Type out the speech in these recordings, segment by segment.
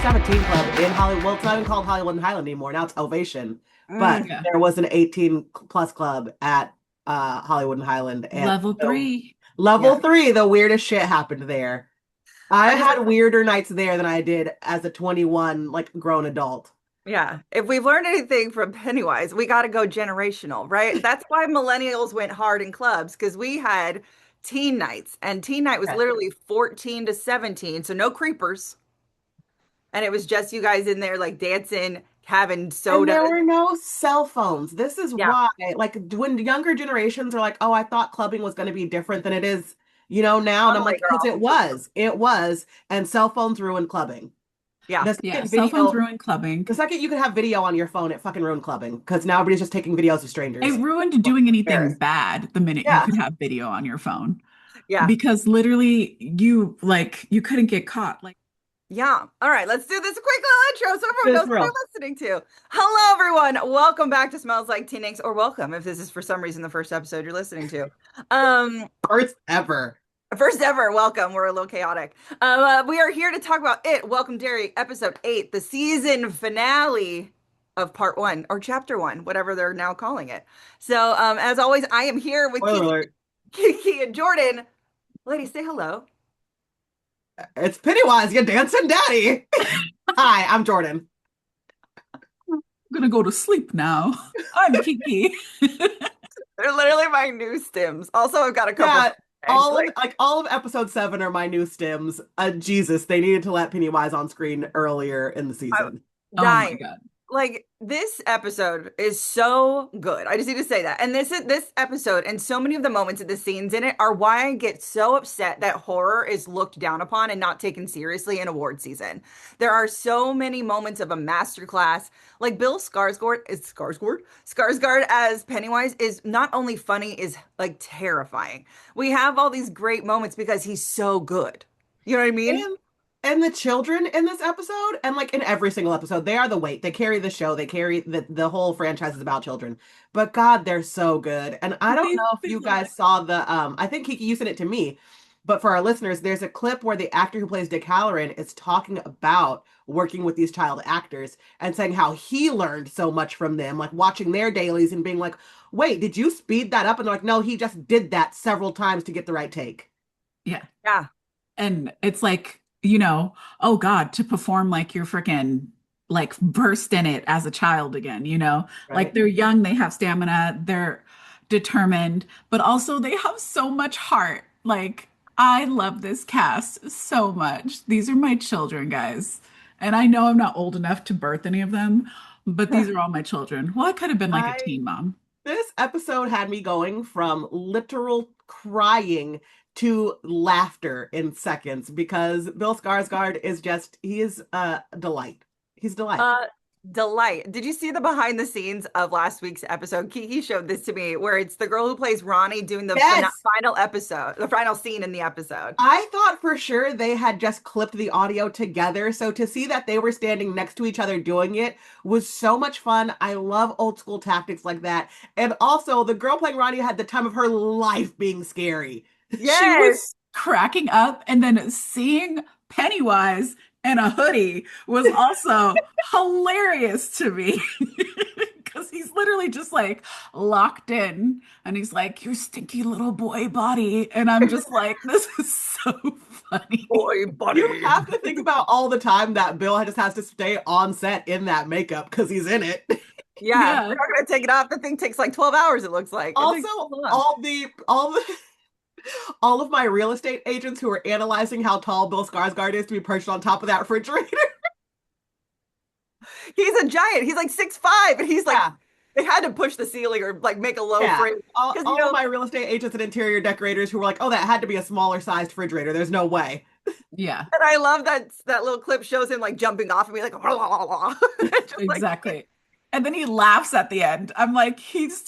to have a teen club in Hollywood. Well, it's not even called Hollywood and Highland anymore. Now it's Ovation. But Yeah. there was an 18 plus club at Hollywood and Highland. And Level 3. level Yeah. 3, the weirdest shit happened there. I had weirder nights there than I did as a 21, like, grown adult. Yeah. If we've learned anything from Pennywise, we got to go generational, right? That's why millennials went hard in clubs, because we had teen nights, and teen night was Yes. literally 14 to 17. So no creepers. And it was just you guys in there like dancing, having And soda. there were no cell phones. This is Yeah. why, like, when younger generations are like, oh, I thought clubbing was going to be different than it is, now. And I'm Totally, like, because girl. it was, and cell phones ruined clubbing. Yeah. The Yeah, second cell video, phones ruin clubbing. the second you could have video on your phone, it fucking ruined clubbing because now everybody's just taking videos of strangers. It ruined doing anything Embarrassed. bad the minute Yeah. you could have video on your phone. Yeah. Because literally you couldn't get caught. Like, Yeah. All right. Let's do this quick little intro so everyone knows what real. they're listening to. Hello, everyone. Welcome back to Smells Like Teen Angst, or welcome if this is for some reason the first episode you're listening to. First ever. First ever. Welcome. We're a little chaotic. We are here to talk about It. Welcome, Derry, episode 8, the season finale of part 1 or chapter 1, whatever they're now calling it. So, as always, I am here with Spoiler alert. Kiki and Jordan. Ladies, say hello. It's Pennywise, your dancing daddy. Hi, I'm Jordan. I'm gonna go to sleep now. I'm Kiki. They're literally my new stims. Also, I've got a couple. Yeah, all of episode 7 are my new stims. Jesus, they needed to let Pennywise on screen earlier in the season. Oh my God. Like, this episode is so good. I just need to say that. And this episode and so many of the moments of the scenes in it are why I get so upset that horror is looked down upon and not taken seriously in award season. There are so many moments of a masterclass. Like Bill Skarsgård as Pennywise is not only funny, is like terrifying. We have all these great moments because he's so good. You know what I mean? And the children in this episode, and like in every single episode, they are the weight. They carry the show. They carry the whole franchise is about children. But God, they're so good. And I don't know if you guys saw I think Kiki, you sent it to me, but for our listeners, there's a clip where the actor who plays Dick Halloran is talking about working with these child actors and saying how he learned so much from them, like watching their dailies and being like, wait, did you speed that up? And they're like, no, he just did that several times to get the right take. Yeah. Yeah. And it's like, oh God, to perform like you're freaking like versed in it as a child again, Right. Like they're young, they have stamina, they're determined, but also they have so much heart. Like, I love this cast so much. These are my children, guys. And I know I'm not old enough to birth any of them, but these are all my children. Well, I could have been like a teen mom. This episode had me going from literal crying to laughter in seconds because Bill Skarsgård he is a delight. He's a delight. Delight. Did you see the behind the scenes of last week's episode? Kiki showed this to me, where it's the girl who plays Ronnie doing the final scene in the episode. I thought for sure they had just clipped the audio together. So to see that they were standing next to each other doing it was so much fun. I love old school tactics like that. And also the girl playing Ronnie had the time of her life being scary. Yes. She was cracking up, and then seeing Pennywise in a hoodie was also hilarious to me because he's literally just like locked in and he's like, you stinky little boy body. And I'm just like, this is so funny. Boy body. You have to think about all the time that Bill just has to stay on set in that makeup because he's in it. Yeah. We're not going to take it off. The thing takes like 12 hours, it looks like. Also, all of my real estate agents who are analyzing how tall Bill Skarsgård is to be perched on top of that refrigerator. He's a giant. He's like 6'5", and he's like, they had to push the ceiling or like make a low frame. All of my real estate agents and interior decorators who were like, oh, that had to be a smaller sized refrigerator. There's no way. Yeah. And I love that little clip shows him like jumping off and be like, exactly. Like, and then he laughs at the end. I'm like, he's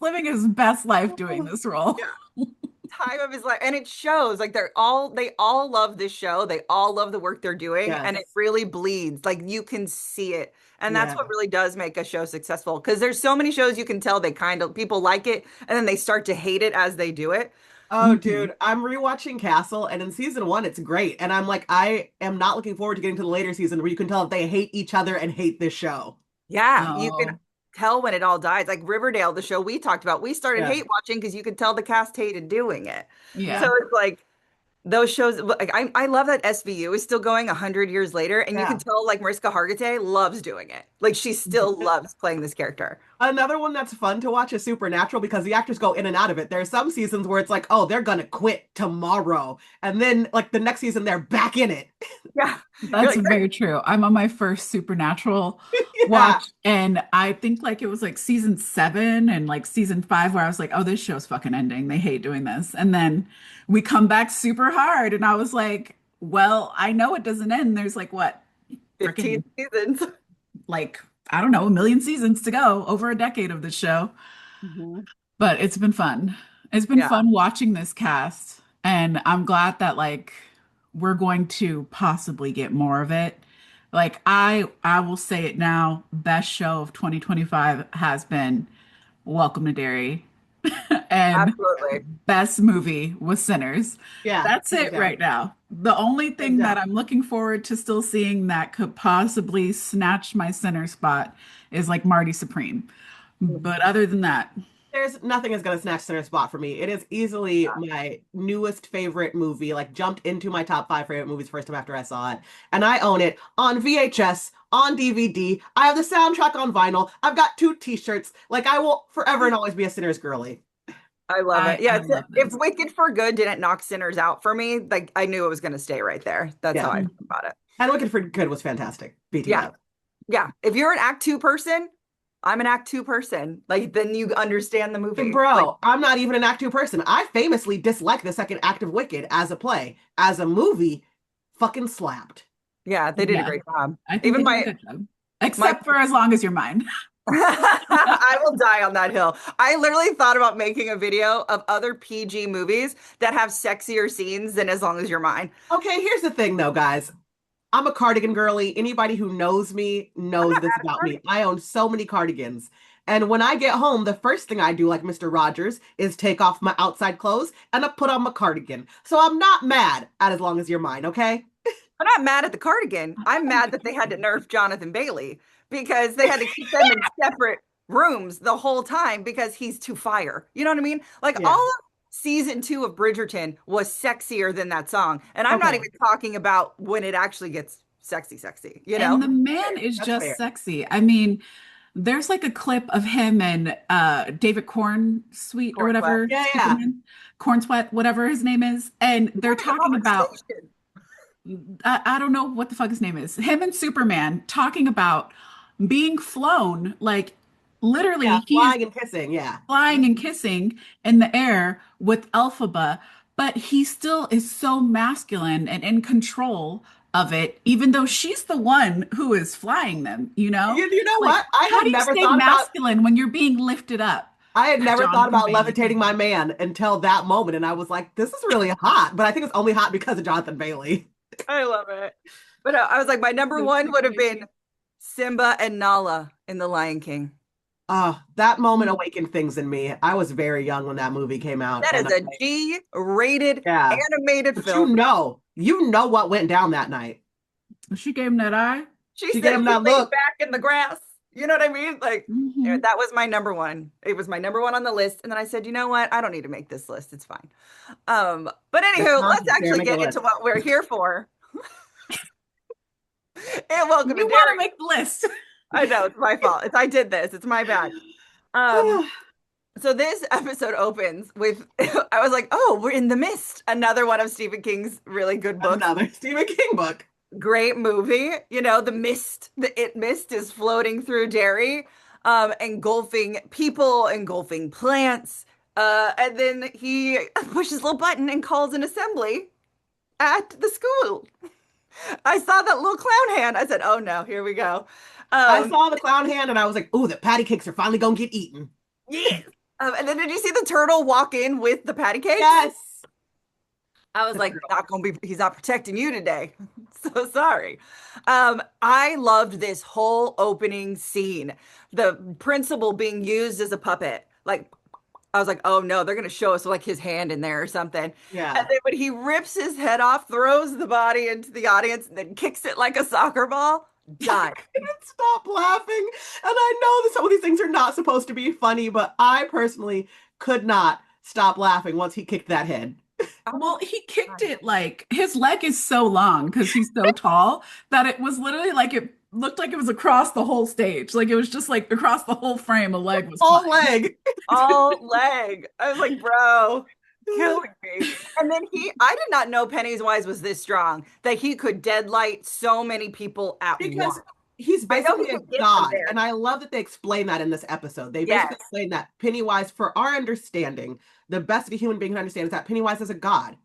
living his best life doing this role. Yeah. Time of his life, and it shows. Like they all love this show. They all love the work they're doing, and it really bleeds. Like you can see it, and that's what really does make a show successful. Because there's so many shows you can tell people like it, and then they start to hate it as they do it. Oh, Mhm. dude, I'm rewatching Castle, and in season one, it's great. And I'm like, I am not looking forward to getting to the later season where you can tell that they hate each other and hate this show. Yeah, you can Oh, tell when it all dies. Like Riverdale, the show we talked about, we started Yeah. hate watching because you could tell the cast hated doing it. So yeah. Yeah. it's like those shows, like I love that SVU is still going 100 years later, and you can Yeah. tell like Mariska Hargitay loves doing it. Like she still loves playing this character. Another one that's fun to watch is Supernatural because the actors go in and out of it. There are some seasons where it's like, oh, they're gonna quit tomorrow. And then like the next season they're back in it. Yeah, you're That's like, very true. I'm on my first Supernatural Yeah. watch, and I think like it was like season 7 and like season 5 where I was like, oh, this show's fucking ending. They hate doing this. And then we come back super hard, and I was like, well, I know it doesn't end. There's like what, 15 freaking seasons. like, I don't know, a million seasons to go, over a decade of this show. Mhm. But it's been fun. It's been Yeah, fun watching this cast, and I'm glad that like we're going to possibly get more of it. Like I will say it now, best show of 2025 has been Welcome to Derry and absolutely. best movie was Sinners. Yeah. That's Hands it down. right now. The only Hands thing that down. I'm looking forward to still seeing that could possibly snatch my center spot is like Marty Supreme. But other than that, There's nothing is gonna snatch center spot for me. It is easily my newest favorite movie, like jumped into my top five favorite movies first time after I saw it. And I own it on VHS, on DVD. I have the soundtrack on vinyl. I've got two t-shirts. Like I will forever and always be a Sinners girly. I love it. Yeah, I love if this. Wicked for Good didn't knock Sinners out for me, like I knew it was going to stay right there. That's how Yeah. I feel about it. And Wicked for Good was fantastic. Yeah, BTW. yeah. If you're an act two person, I'm an act two person. Like then you understand the And movie. Like bro, I'm not even an act two person. I famously dislike the second act of Wicked as a play. As a movie, fucking slapped. yeah, they did a Yeah, great job. I think Even they did a my good job. my Except for As Long As You're Mine. I will die on that hill. I literally thought about making a video of other PG movies that have sexier scenes than As Long as You're Mine. Okay, here's the thing though, guys. I'm a cardigan girly. Anybody who knows me I'm knows not this mad at about Cardi. me. I own so many cardigans. And when I get home, the first thing I do, like Mr. Rogers, is take off my outside clothes and I put on my cardigan. So I'm not mad at As Long as You're Mine, okay? I'm not mad at the cardigan. I'm mad that they had to nerf Jonathan Bailey because they had to keep them in separate rooms the whole time because he's too fire. You know what I mean? Like Yeah. all of season 2 of Bridgerton was sexier than that song. And I'm not Okay. even talking about when it actually gets sexy, sexy, you And know? the man is That's just fair. sexy. I mean, there's like a clip of him and David Corn Sweet or Corn Sweat. whatever, Yeah, yeah. Superman, Corn Sweat, whatever his name is. And they're Having a talking about, conversation. I don't know what the fuck his name is, him and Superman talking about being flown, like Yeah, literally, he is flying and kissing. Yeah. flying and kissing in the air with Elphaba, but he still is so masculine and in control of it, even though she's the one who is flying them, you know? You know Like, what? I how had do you never stay thought about masculine when you're being lifted up I had by never thought Jonathan about Bailey? levitating my man until that moment, and I was like, this is really hot. But I think it's only hot because of Jonathan Bailey. I love it. But I was like, my number one would have been Simba and Nala in The Lion King. That moment awakened things in me. I was very young when that movie came out, That and is a G-rated yeah, animated but film. you know what went down that night. She gave him that eye. She She said gave him he that laid look. back in the grass. You know what I mean? Like, Mhm. that was my number one. It was my number one on the list. And then I said, you know what? I don't need to make this list. It's fine. But It's anywho, not let's actually make a get into list. what we're here for. And welcome to You want Derry. to make the list. I know it's my fault. I did this. It's my bad. So this episode opens with I was like, oh, we're in The Mist, another one of Stephen King's really good books. Another Stephen King book. Great movie. You know, the mist, the it mist is floating through Derry, engulfing people, engulfing plants. And then he pushes a little button and calls an assembly at the school. I saw that little clown hand. I said, oh no, here we go. I saw the clown hand and I was like, ooh, the patty cakes are finally gonna get eaten. Yes. And then did you see the turtle walk in with the patty cakes? Yes. I was like, not gonna be, he's not protecting you today. So sorry. I loved this whole opening scene. The principal being used as a puppet. Like I was like, oh no, they're gonna show us like his hand in there or something. Yeah. And then when he rips his head off, throws the body into the audience, and then kicks it like a soccer ball, I done. couldn't stop laughing. And I know that some of these things are not supposed to be funny, but I personally could not stop laughing once he kicked that head. Well, he kicked it like his leg is so long because he's so tall that it was literally like it looked like it was across the whole stage. Like it was just like across the whole frame, a leg was All flying. leg. All leg. I was like, bro, killing me. And then I did not know Pennywise was this strong that he could deadlight so many people at Because once. he's I know basically he a could get them god. there. And I love that they explain that in this episode. They Yes. basically explain that Pennywise, for our understanding, the best that a human being can understand is that Pennywise is a god.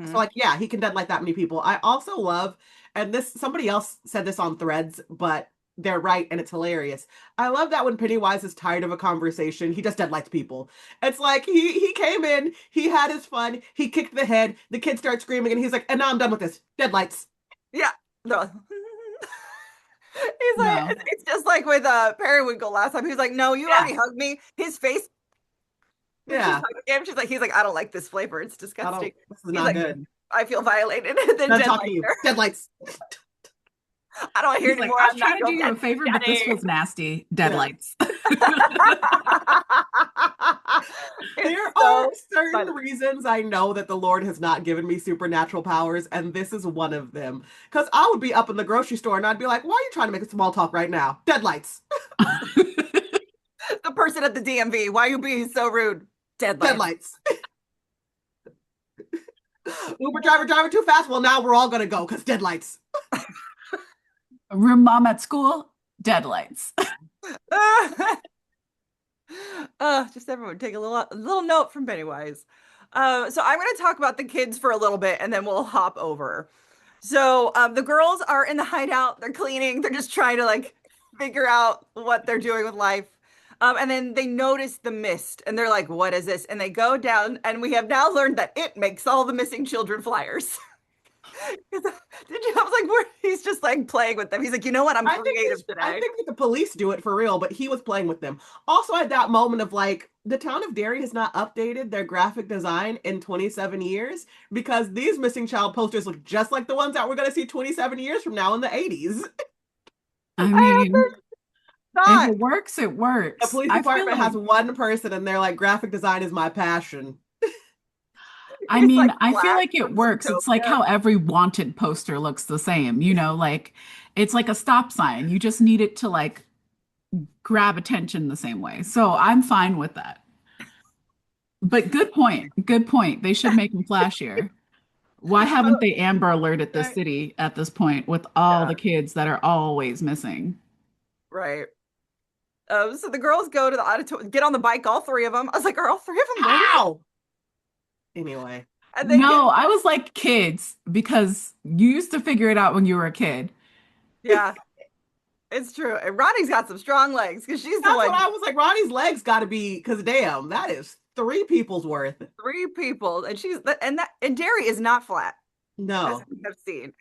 So like, yeah, he can deadlight that many people. I also love, and this somebody else said this on Threads, but they're right and it's hilarious. I love that when Pennywise is tired of a conversation, he just deadlights people. It's like he came in, he had his fun, he kicked the head, the kids start screaming, and he's like, and now I'm done with this. Deadlights. Yeah. No. He's No. like, it's just like with Periwinkle last time. He was like, no, you already hugged me. His face. Yeah. She's like, he's like, I don't like this flavor. It's disgusting. This is not good. I feel violated. And then Not talking to you. Deadlights. I don't hear He's like, anymore. I was I'm trying to not do you a going favor, but this was nasty. Deadlights. There are certain reasons I know that the Lord has not given me supernatural powers, and this is one of them. Because I would be up in the grocery store and I'd be like, why are you trying to make a small talk right now? Deadlights. The person at the DMV, why are you being so rude? Deadlights. Uber driver too fast. Well, now we're all going to go because deadlights. Room mom at school, deadlights. Just everyone take a little note from Pennywise. So I'm going to talk about the kids for a little bit and then we'll hop over. So the girls are in the hideout. They're cleaning. They're just trying to like figure out what they're doing with life. And then they notice the mist and they're like, what is this? And they go down and we have now learned that it makes all the missing children flyers. Did you? I was like, he's just like playing with them. He's like, you know what? I'm creative today. I think that the police do it for real, but he was playing with them. Also, at that moment of like, the town of Derry has not updated their graphic design in 27 years because these missing child posters look just like the ones that we're going to see 27 years from now in the 80s. I mean, if it works, it works. The police department has one person and they're like, graphic design is my passion. I mean, like I feel like it works. It's like how every wanted poster looks the same, you know, like it's like a stop sign. You just need it to like grab attention the same way. So I'm fine with that. But good point. Good point. They should make them flashier. Why haven't they Amber Alerted the city at this point with all the kids that are always missing? Right. So the girls go to the auditorium, get on the bike, all three of them. I was like, are all three of them going? How? Anyway. No, I was like kids because you used to figure it out when you were a kid. Yeah, it's true. And Ronnie's got some strong legs because she's the one. That's what I was like. Ronnie's legs got to be, because damn, that is 3 people's worth. 3 people, and and Derry is not flat. No, as we have seen.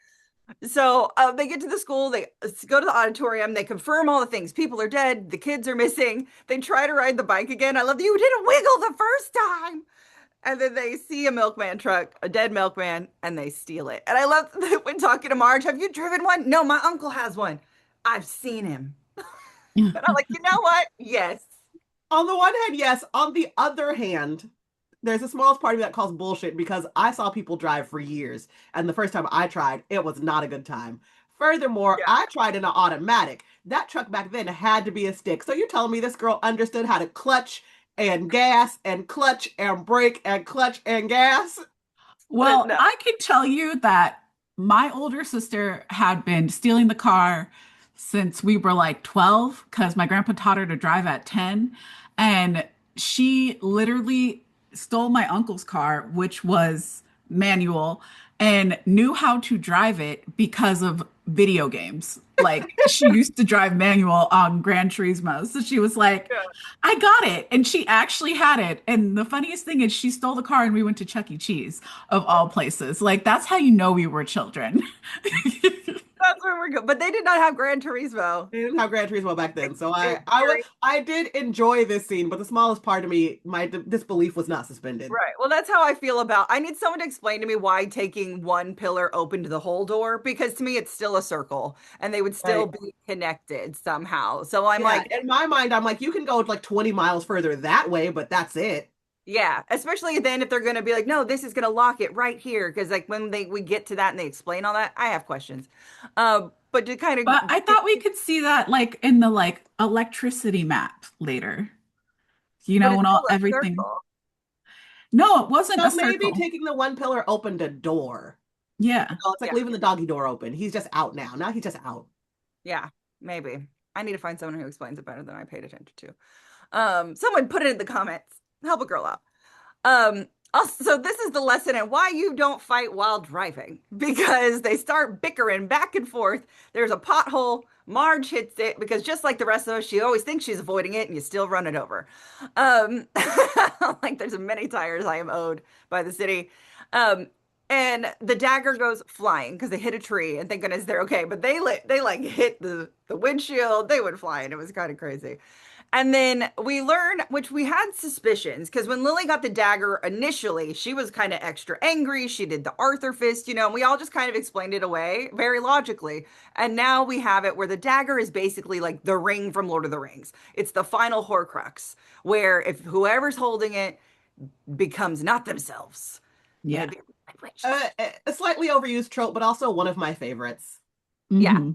So they get to the school, they go to the auditorium, they confirm all the things. People are dead, the kids are missing. They try to ride the bike again. I love that you didn't wiggle the first time. And then they see a milkman truck, a dead milkman, and they steal it. And I love that when talking to Marge, have you driven one? No, my uncle has one. I've seen him. And I'm like, you know what? Yes. On the one hand, yes. On the other hand, there's a smallest part of me that calls bullshit because I saw people drive for years. And the first time I tried, it was not a good time. Furthermore, I tried in an automatic. That truck back then had to be a stick. So you're telling me this girl understood how to clutch and gas and clutch and brake and clutch and gas? Well, no. I can tell you that my older sister had been stealing the car since we were like 12 because my grandpa taught her to drive at 10. And she literally stole my uncle's car, which was manual, and knew how to drive it because of video games. Like she used to drive manual on Gran Turismo. So she was like, I got it. And she actually had it. And the funniest thing is she stole the car and we went to Chuck E. Cheese of all places. Like that's how you know we were children. That's where we're going. But they did not have Gran Turismo. They didn't have Gran Turismo back then, so It's I did enjoy this scene, but the smallest part of me, my disbelief was not suspended. right. Well, that's how I feel about. I need someone to explain to me why taking one pillar opened the whole door, because to me it's still a circle and they would still Right. be connected somehow. So I'm Yeah, like, in my mind, I'm like, you can go like 20 miles further that way, but that's it. yeah, especially then if they're going to be like, no, this is going to lock it right here. Because like when we get to that and they explain all that, I have questions. But to kind But of, I thought we could see that like in the like electricity map later. You but know, it's when still all a everything. circle. No, it wasn't a So maybe circle. taking the one pillar opened a door. Yeah. So it's like Yeah, leaving the doggy door open. He's just out now. Now he's just out. yeah, maybe. I need to find someone who explains it better than I paid attention to. Someone put it in the comments. Help a girl out. Also, so this is the lesson in why you don't fight while driving, because they start bickering back and forth. There's a pothole. Marge hits it because just like the rest of us, she always thinks she's avoiding it and you still run it over. Um, like there's many tires I am owed by the city. Um, and the dagger goes flying because they hit a tree and thank goodness they're okay. But they like hit the windshield. They went flying. It was kind of crazy. And then we learn, which we had suspicions, because when Lily got the dagger initially, she was kind of extra angry. She did the Arthur fist, and we all just kind of explained it away very logically. And now we have it where the dagger is basically like the ring from Lord of the Rings. It's the final Horcrux, where if whoever's holding it becomes not themselves, then Yeah. it becomes a witch. A slightly overused trope, but also one of my favorites. Yeah. Hmm.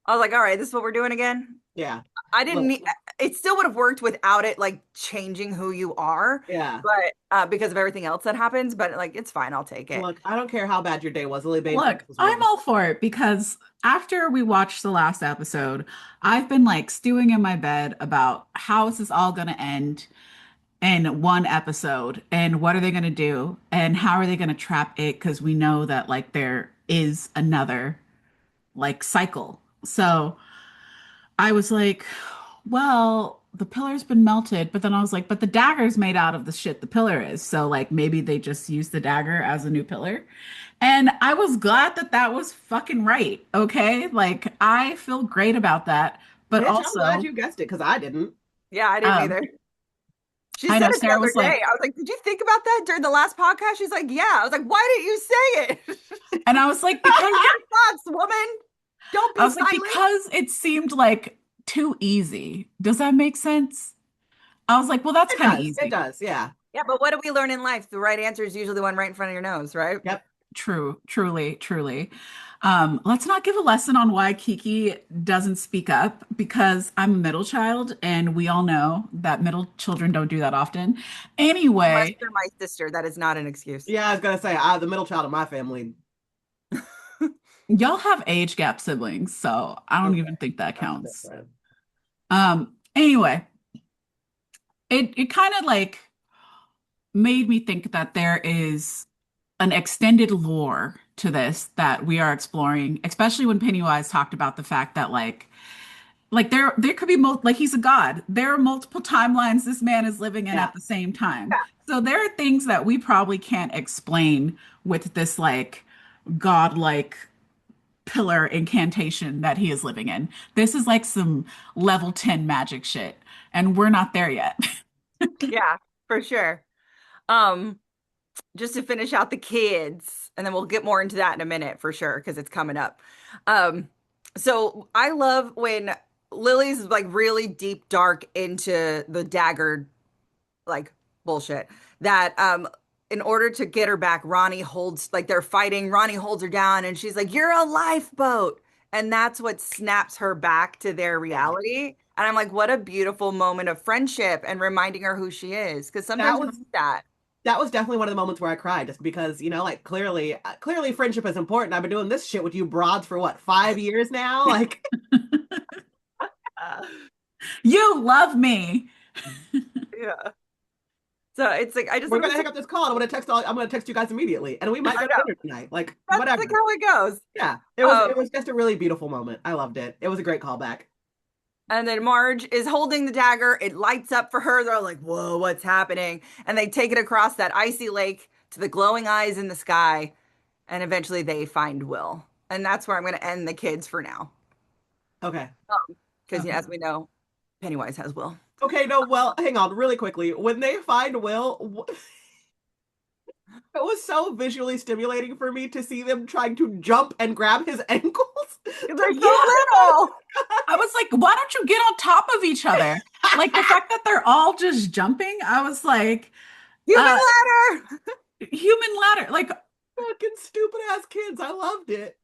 I was like, all right, this is what we're doing again. Yeah. I didn't Look, need it still would have worked without it like changing who you are, yeah. but because of everything else that happens, but like it's fine, I'll take it. Look, I don't care how bad your day was. Lily Bane's Look, was I'm one. all for it because after we watched the last episode, I've been like stewing in my bed about how is this all going to end in one episode and what are they going to do and how are they going to trap it because we know that like there is another like cycle. So I was like, well, the pillar's been melted, but then I was like, but the dagger's made out of the shit the pillar is. So like maybe they just use the dagger as a new pillar. And I was glad that that was fucking right. Okay? Like I feel great about that. But Bitch, I'm glad also, you guessed it because I didn't. Yeah, I didn't um, either. She I said know it the Sarah other was day. like, I was like, "Did you think about that during the last podcast?" She's like, "Yeah." I was like, "Why didn't you say it?" and I was like, Say because your thoughts, woman. Don't I be was like, silent. because it seemed like too easy. Does that make sense? I was like, well, that's It kind of does. It easy. does. Yeah. Yeah, but what do we learn in life? The right answer is usually the one right in front of your nose, right? Yep. True, truly, truly. Let's not give a lesson on why Kiki doesn't speak up because I'm a middle child and we all know that middle children don't do that often. Unless Anyway, you're my sister, that is not an excuse. Yeah, I was gonna say I'm the middle child of my family. y'all have age gap siblings, so I don't Okay, even think that that's counts. different. Anyway, it kind of like made me think that there is an extended lore to this that we are exploring, especially when Pennywise talked about the fact that like there could be like he's a god. There are multiple timelines this man is living in Yeah. at the same time. Yeah. So there are things that we probably can't explain with this like godlike pillar incantation that he is living in. This is like some level 10 magic shit, and we're not there yet. Yeah, for sure. Um, just to finish out the kids, and then we'll get more into that in a minute for sure, because it's coming up. Um, so I love when Lily's like really deep, dark into the dagger like bullshit that in order to get her back, Ronnie holds like they're fighting, Ronnie holds her down and she's like, "You're a lifeboat." And that's what snaps her back to their Yeah. reality. And I'm like, what a beautiful moment of friendship and reminding her who she is. Because That sometimes we was need that. that was definitely one of the moments where I cried, just because like clearly friendship is important. I've been doing this shit with you broads for what, 5 years now? Like, You love me. Yeah. So it's like I just we're want gonna to hang up this call. I'm gonna text you guys immediately, and we might I go to know. dinner tonight. Like, That's whatever. like how it goes. Yeah, Um, it was just a really beautiful moment. I loved it. It was a great callback. And then Marge is holding the dagger. It lights up for her. They're like, whoa, what's happening? And they take it across that icy lake to the glowing eyes in the sky. And eventually they find Will. And that's where I'm going to end the kids for now. Okay. Because Okay. as we know, Pennywise has Will. Okay, no, well, hang on really quickly. When they find Will, it was so visually stimulating for me to see them trying to jump and grab his ankles. They're so Yeah. little. I was like, why don't you get on top of each other? Like the fact that they're all just jumping, I was like, Human uh, ladder. human ladder. Like Fucking stupid ass kids. I loved it.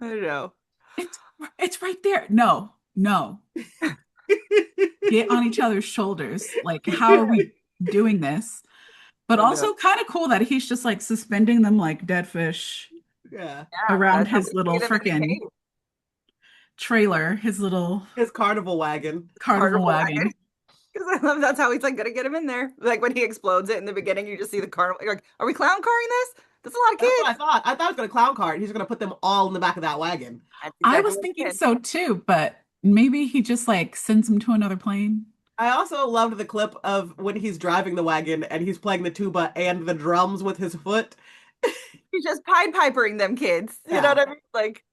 I know. it's it's right there. No, no. Get on each other's shoulders. Like, how are we doing this? But I know. also kind of cool that he's just like suspending them like dead fish Yeah. Yeah, around that's how his we little see them in the freaking cave. trailer, his little His carnival wagon. carnival Carnival wagon. wagon. Because I love that's how he's like gonna get him in there. Like when he explodes it in the beginning, you just see the carnival. You're like, are we clown carring this? That's a lot of That's what I kids. thought. I thought he was going to clown car and he's going to put them all in the back of that wagon. That's I exactly was what he thinking did. so too, but maybe he just like sends him to another plane. I also loved the clip of when he's driving the wagon and he's playing the tuba and the drums with his foot. He's just Pied Pipering them kids. You know Yeah. what I mean? Like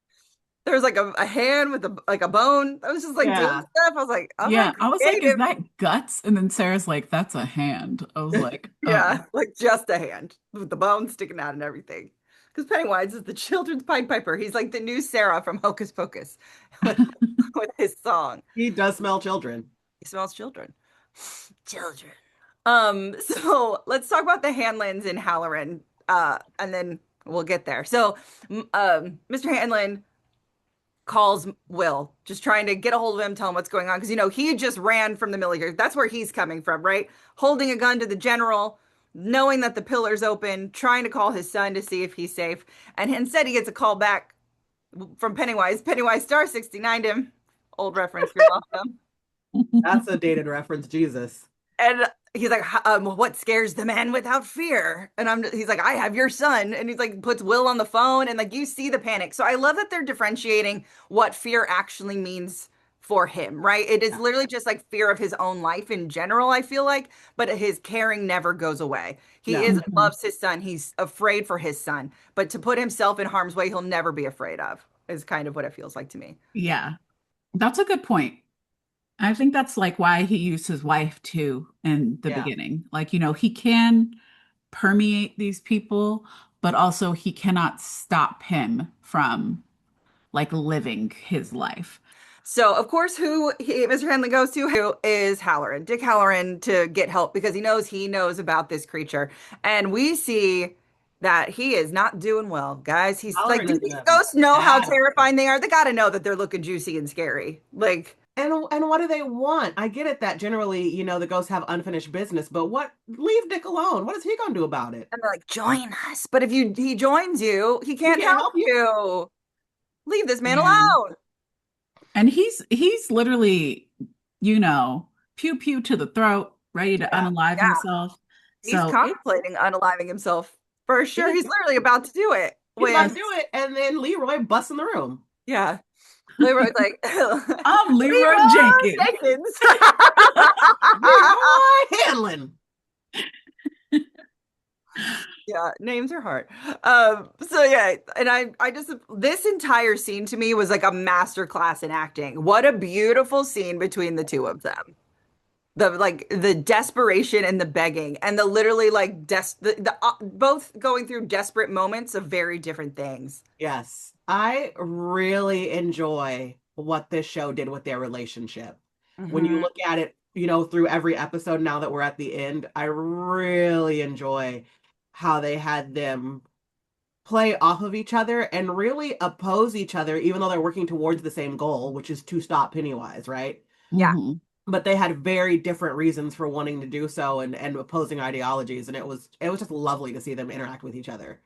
there was like a hand with a bone. I was just like doing Yeah. stuff. I was like, all right, Yeah, I was like, is creative. that guts? And then Sarah's like, that's a hand. I was like, oh. Yeah, like just a hand with the bone sticking out and everything. Because Pennywise is the children's Pied Piper. He's like the new Sarah from Hocus Pocus with, with his song. He does smell children. He smells children. Children. So let's talk about the Hanlons in Halloran. And then we'll get there. So Mr. Hanlon calls Will, just trying to get a hold of him, tell him what's going on. Because he just ran from the military. That's where he's coming from, right? Holding a gun to the general, knowing that the pillar's open, trying to call his son to see if he's safe. And instead he gets a call back from Pennywise. Pennywise star 69'd him. Old reference, you're welcome. That's a dated reference, Jesus. And he's like, what scares the man without fear? And he's like, I have your son. And he's like, puts Will on the phone and like, you see the panic. So I love that they're differentiating what fear actually means for him, right? It is literally just like fear of his own life in general, I feel like, but his caring never goes away. He No. loves his son. He's afraid for his son, but to put himself in harm's way, he'll never be afraid of is kind of what it feels like to me. Yeah, that's a good point. I think that's like why he used his wife too in the Yeah. beginning. Like, he can permeate these people, but also he cannot stop him from like living his life. So, of course, Mr. Henley goes to who is Halloran, Dick Halloran, to get help because he knows about this creature. And we see that he is not doing well, guys. He's like, Halloran do is these a ghosts know how bad. terrifying they are? They got to know that they're looking juicy and scary. Like, And what do they want? I get it that generally, the ghosts have unfinished business, but leave Dick alone. What is he gonna do about it? and they're like, join us. But if he joins you, he can't can't help help you. you. Leave this man Yeah. alone. And he's literally, pew pew to the throat, ready to unalive Yeah. himself. He's So contemplating unaliving himself for sure. He's literally about to do it. He's about to When, do it, and then Leroy busts in the room. yeah. Leroy's like, I'm Leroy Jenkins. Jenkins. Leroy Hanlon. Yeah, names are hard. So yeah, and I just this entire scene to me was like a masterclass in acting. What a beautiful scene between the two of them. The desperation and the begging and the literally like both going through desperate moments of very different things. Yes, I really enjoy what this show did with their relationship. When you Mhm. look at it, through every episode now that we're at the end, I really enjoy how they had them play off of each other and really oppose each other, even though they're working towards the same goal, which is to stop Pennywise, right? Yeah. Mhm. But they had very different reasons for wanting to do so and opposing ideologies, and it was just lovely to see them interact with each other.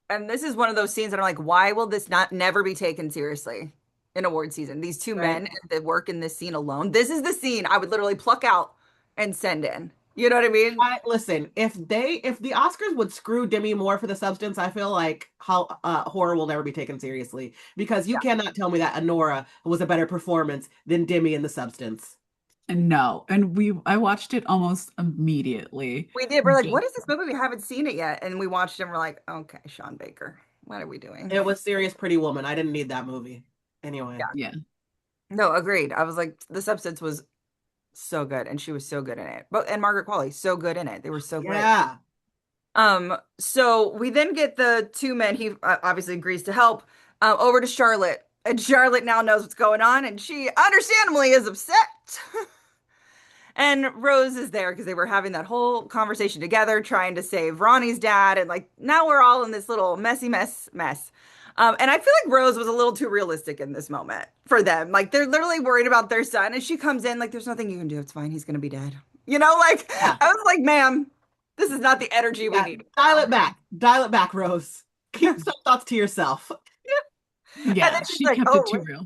And this is one of those scenes that I'm like, why will this not never be taken seriously in award season? These two Right. men that work in this scene alone. This is the scene I would literally pluck out and send in. You know what I mean? Listen, if the Oscars would screw Demi Moore for The Substance, I feel like horror will never be taken seriously because you cannot tell me that Anora was a better performance than Demi in The Substance. No, and I watched it almost immediately. We did. We're like, what is this movie? We haven't seen it yet. And we watched it and we're like, okay, Sean Baker. What are we doing? It was serious Pretty Woman. I didn't need that movie. Anyway. Yeah. No, agreed. I was like, this episode was so good, and she was so good in it. And Margaret Qualley, so good in it. They were so great. Yeah. So we then get the two men, he obviously agrees to help, over to Charlotte. And Charlotte now knows what's going on, and she understandably is upset. And Rose is there because they were having that whole conversation together, trying to save Ronnie's dad. And like, now we're all in this little messy mess. And I feel like Rose was a little too realistic in this moment for them. Like, they're literally worried about their son. And she comes in like, there's nothing you can do. It's fine. He's going to be dead. You know, like, yeah. I was like, ma'am, this is not the energy we need. Dial it back. Dial it back, Rose. Keep some thoughts to yourself. Yeah, she like, kept it too real.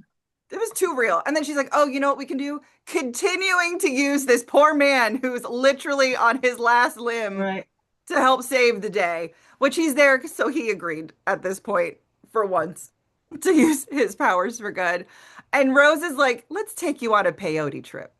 It was too real. And then she's like, oh, you know what we can do? Continuing to use this poor man who's literally on his last limb to help save the day, which he's there. So he agreed at this point for once to use his powers for good. And Rose is like, let's take you on a peyote trip.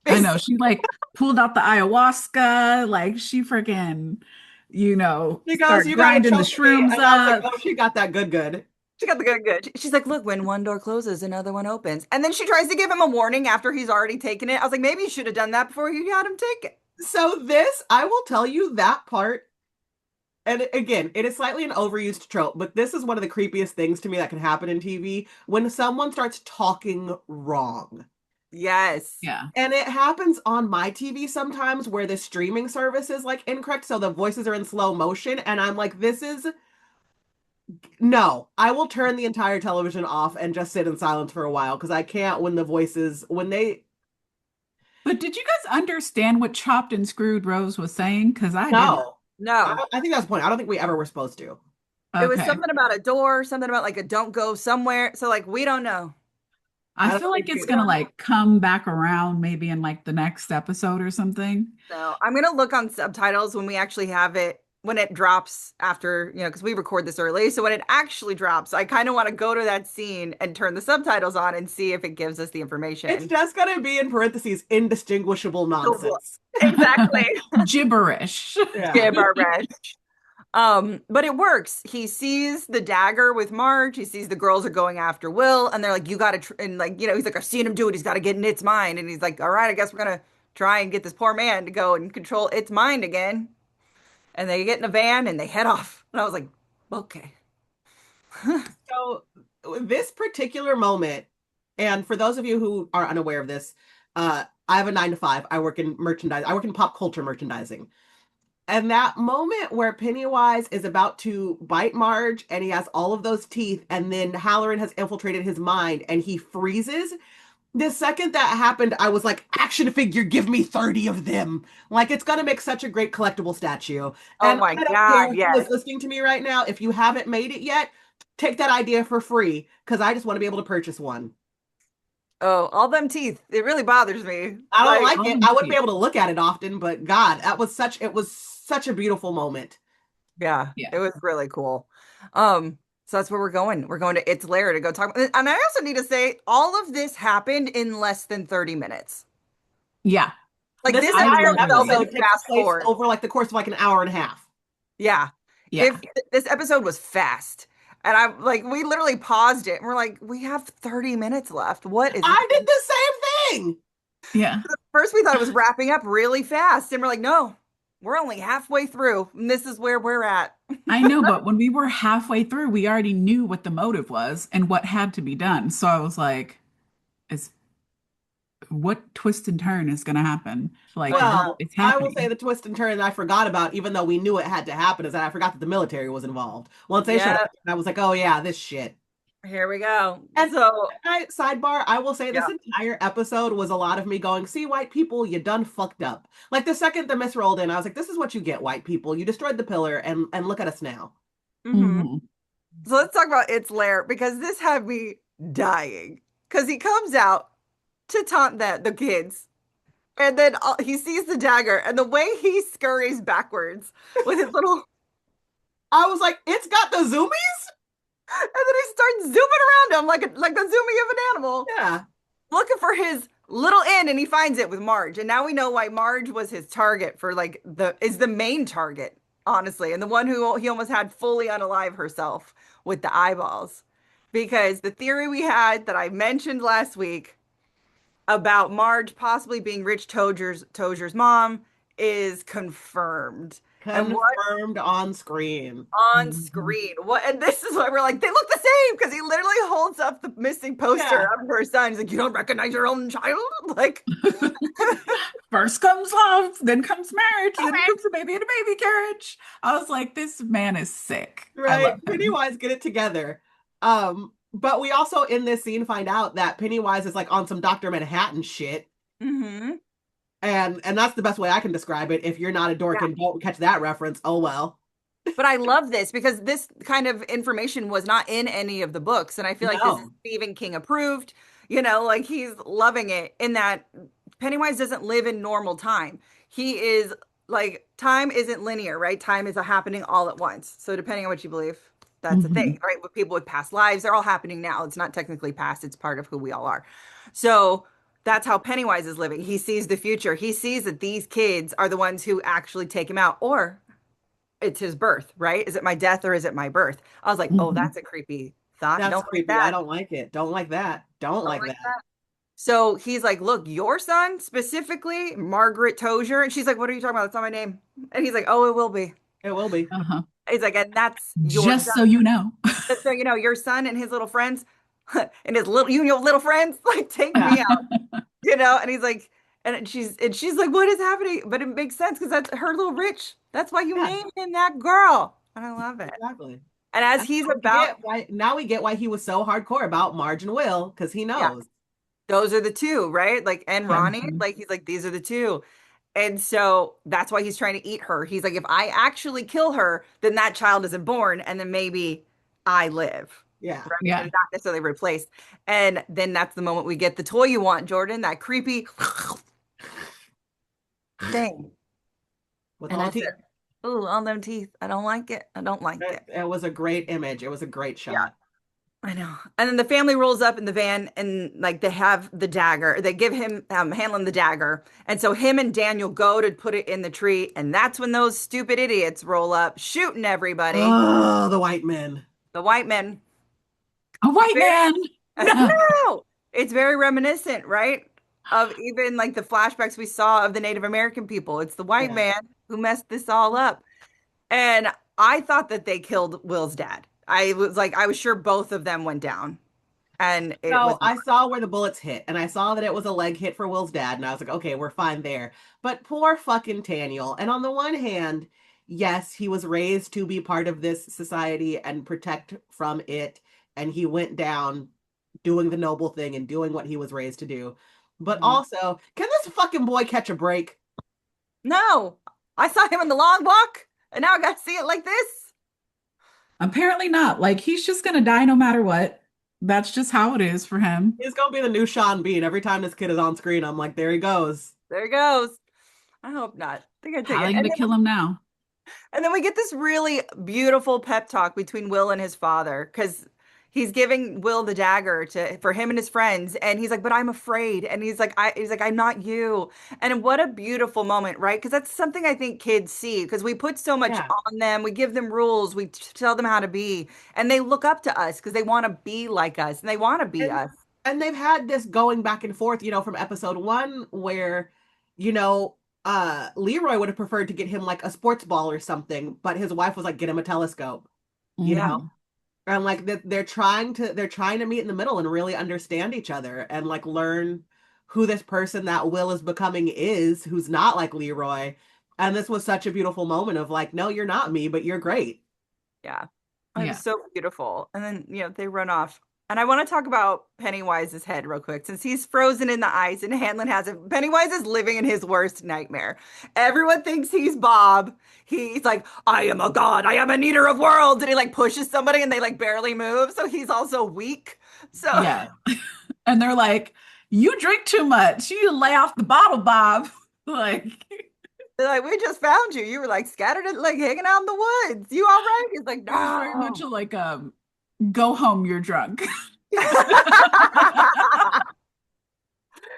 I know. She like pulled out the ayahuasca. Like she freaking, you know, started grinding the shrooms up. Like, oh, she got that good. She got the good. She's like, look, when one door closes, another one opens. And then she tries to give him a warning after he's already taken it. I was like, maybe you should have done that before you had him take it. So this, I will tell you that part. And again, it is slightly an overused trope, but this is one of the creepiest things to me that can happen in TV when someone starts talking wrong. Yes. Yeah. And it happens on my TV sometimes where the streaming service is like incorrect. So the voices are in slow motion. And I'm like, no, I will turn the entire television off and just sit in silence for a while because I can't when the voices, when they. But did you guys understand what chopped and screwed Rose was saying? Because I didn't. No. I think that's the point. I don't think we ever were supposed to. Okay. It was something about a door, something about like a don't go somewhere. So like, we don't know. I feel like it's going to like come back around maybe in like the next episode or something. So I'm going to look on subtitles when we actually have it. When it drops after, you know, because we record this early. So when it actually drops, I kind of want to go to that scene and turn the subtitles on and see if it gives us the information. It's just going to be in parentheses, indistinguishable nonsense. Exactly. Gibberish. Yeah. Gibberish. But it works. He sees the dagger with Marge. He sees the girls are going after Will. And they're like, you got to, and like, you know, he's like, I've seen him do it. He's got to get in its mind. And he's like, all right, I guess we're going to try and get this poor man to go and control its mind again. And they get in a van and they head off. And I was like, okay. So this particular moment, and for those of you who are unaware of this, I have a 9 to 5. I work in merchandise. I work in pop culture merchandising. And that moment where Pennywise is about to bite Marge and he has all of those teeth and then Halloran has infiltrated his mind and he freezes. The second that happened, I was like, action figure, give me 30 of them. Like, it's going to make such a great collectible statue. Oh my God, yes. Who's listening to me right now, if you haven't made it yet, take that idea for free, because I just want to be able to purchase one. Oh, all them teeth. It really bothers me. I don't like it. I wouldn't be able to look at it often, but God, it was such a beautiful moment. Yeah, it was really cool. So that's where we're going. We're going to its lair to go talk. And I also need to say, all of this happened in less than 30 minutes. Yeah. Like this entire episode fast forward over like the course of like an hour and a half. Yeah. If this episode was fast. And I'm like, we literally paused it and we're like, we have 30 minutes left. What is I did the same thing. Yeah. First we thought it was wrapping up really fast. And we're like, no, we're only halfway through. And this is where we're at. I know, but when we were halfway through, we already knew what the motive was and what had to be done. So I was like, what twist and turn is going to happen? Like, well, it's happening. I will say the twist and turn that I forgot about, even though we knew it had to happen, is that I forgot that the military was involved. Once they showed up, I was like, oh yeah, this shit. Here we go. And so, sidebar, I will say this entire episode was a lot of me going, see, white people, you done fucked up. Like the second the mist rolled in, I was like, this is what you get, white people. You destroyed the pillar and look at us now. Mm-hmm. So let's talk about its lair, because this had me dying. Because he comes out to taunt the kids. And then he sees the dagger, and the way he scurries backwards with his little... I was like, it's got the zoomies? And then he starts zooming around him like the zooming of an animal. Yeah. Looking for his little inn, and he finds it with Marge. And now we know why Marge was his target for like is the main target honestly, and the one who he almost had fully unalive herself with the eyeballs. Because the theory we had that I mentioned last week about Marge possibly being Rich Tozer's mom is confirmed. And what Confirmed on screen. on Mhm. screen? What? And this is why we're like, they look the same because he literally holds up the missing poster Yeah. of her son. He's like, you don't recognize your own child? Like, First comes love, then comes marriage, then comes a baby in a baby carriage. I was like, this man is sick. I Right. love him. Pennywise, get it together. But we also in this scene find out that Pennywise is like on some Dr. Manhattan shit. mm-hmm. And that's the best way I can describe it. If you're not a dork Yeah. and don't catch that reference, oh well. But I love this because this kind of information was not in any of the books. And I feel like this is No. Stephen King approved, you know, like he's loving it in that Pennywise doesn't live in normal time. He is like, time isn't linear, right? Time is a happening all at once. So depending on what you believe, that's a thing, Mhm. right? With people with past lives, they're all happening now. It's not technically past, it's part of who we all are. So that's how Pennywise is living. He sees the future. He sees that these kids are the ones who actually take him out, or it's his birth, right? Is it my death or is it my birth? I was like, oh, Mhm. that's a creepy thought. That's Don't like creepy. I that. don't like it. Don't like that. Don't Don't like like that. that. So he's like, look, your son specifically, Margaret Tozier. And she's like, what are you talking about? That's not my name. And he's like, oh, it will be. It will be. Uh-huh. He's like, and that's your Just son. so you know. Just so you know, your son and his little friends and his little, you know, little friends, like take me out, you know? And he's like, and she's like, what is happening? But it makes sense because that's her little Rich. That's why you Yeah, named him that girl. And I love it. exactly. And as And he's now we about, get why he was so hardcore about Marge and Will, because he yeah, knows. those are the two, right? Like, and Ronnie, Mhm. like, he's like, these are the two. And so that's why he's trying to eat her. He's like, if I actually kill her, then that child isn't born, and then maybe I live, Yeah. right? Yeah. And not necessarily replaced. And then that's the moment we get the toy you want, Jordan, that creepy thing. With And all that's teeth. it. Ooh, all them teeth. I don't like it. I don't like it. It was a great image. It was a great Yeah. shot. I know. And then the family rolls up in the van and like they have the dagger. They give him Hanlon the dagger. And so him and Daniel go to put it in the tree. And that's when those stupid idiots roll up, shooting everybody. Oh, the white men. The white men. A white man. No. No, it's very reminiscent, right? Of even like the flashbacks we saw of the Native American people. It's the white Yeah. man who messed this all up. And I thought that they killed Will's dad. I was sure both of them went down. And it was No, I saw where the bullets hit, and I saw that it was a leg hit for Will's dad, and I was like, okay, we're fine there. But poor fucking Daniel. And on the one hand, yes, he was raised to be part of this society and protect from it, and he went down doing the noble thing and doing what he was raised to do. But Mhm. also, can this fucking boy catch a break? No, I saw him in the long walk, and now I got to see it like this. Apparently not. Like he's just gonna die no matter what. That's just how it is for him. He's gonna be the new Sean Bean. Every time this kid is on screen, I'm like, there he goes. There he goes. I hope not. I think I take How are it. they gonna kill him now? And then we get this really beautiful pep talk between Will and his father because he's giving Will the dagger to for him and his friends, and he's like, "But I'm afraid." And he's like, "I'm not you." And what a beautiful moment, right? Because that's something I think kids see because we put so much Yeah. on them, we give them rules, we tell them how to be, and they look up to us because they want to be like us and they want to be And us. and they've had this going back and forth, from episode one where, you know, Leroy would have preferred to get him like a sports ball or something, but his wife was like, get him a telescope, you Yeah. know? Mhm. And like they're trying to meet in the middle and really understand each other and like learn who this person that Will is becoming is, who's not like Leroy. And this was such a beautiful moment of like, no, you're not me, but you're great. Yeah. It Yeah. was so beautiful. And then, they run off. And I want to talk about Pennywise's head real quick, since he's frozen in the ice and Hanlon has it. Pennywise is living in his worst nightmare. Everyone thinks he's Bob. He's like, I am a god. I am an eater of worlds. And he like pushes somebody and they like barely move. So he's also weak. So Yeah. And they're like, you drink too much. You need to lay off the bottle, Bob. Like, they're like, we just found you. You were like scattered and like hanging out in the woods. You all right? He's like, it was very much no. like go home, you're drunk.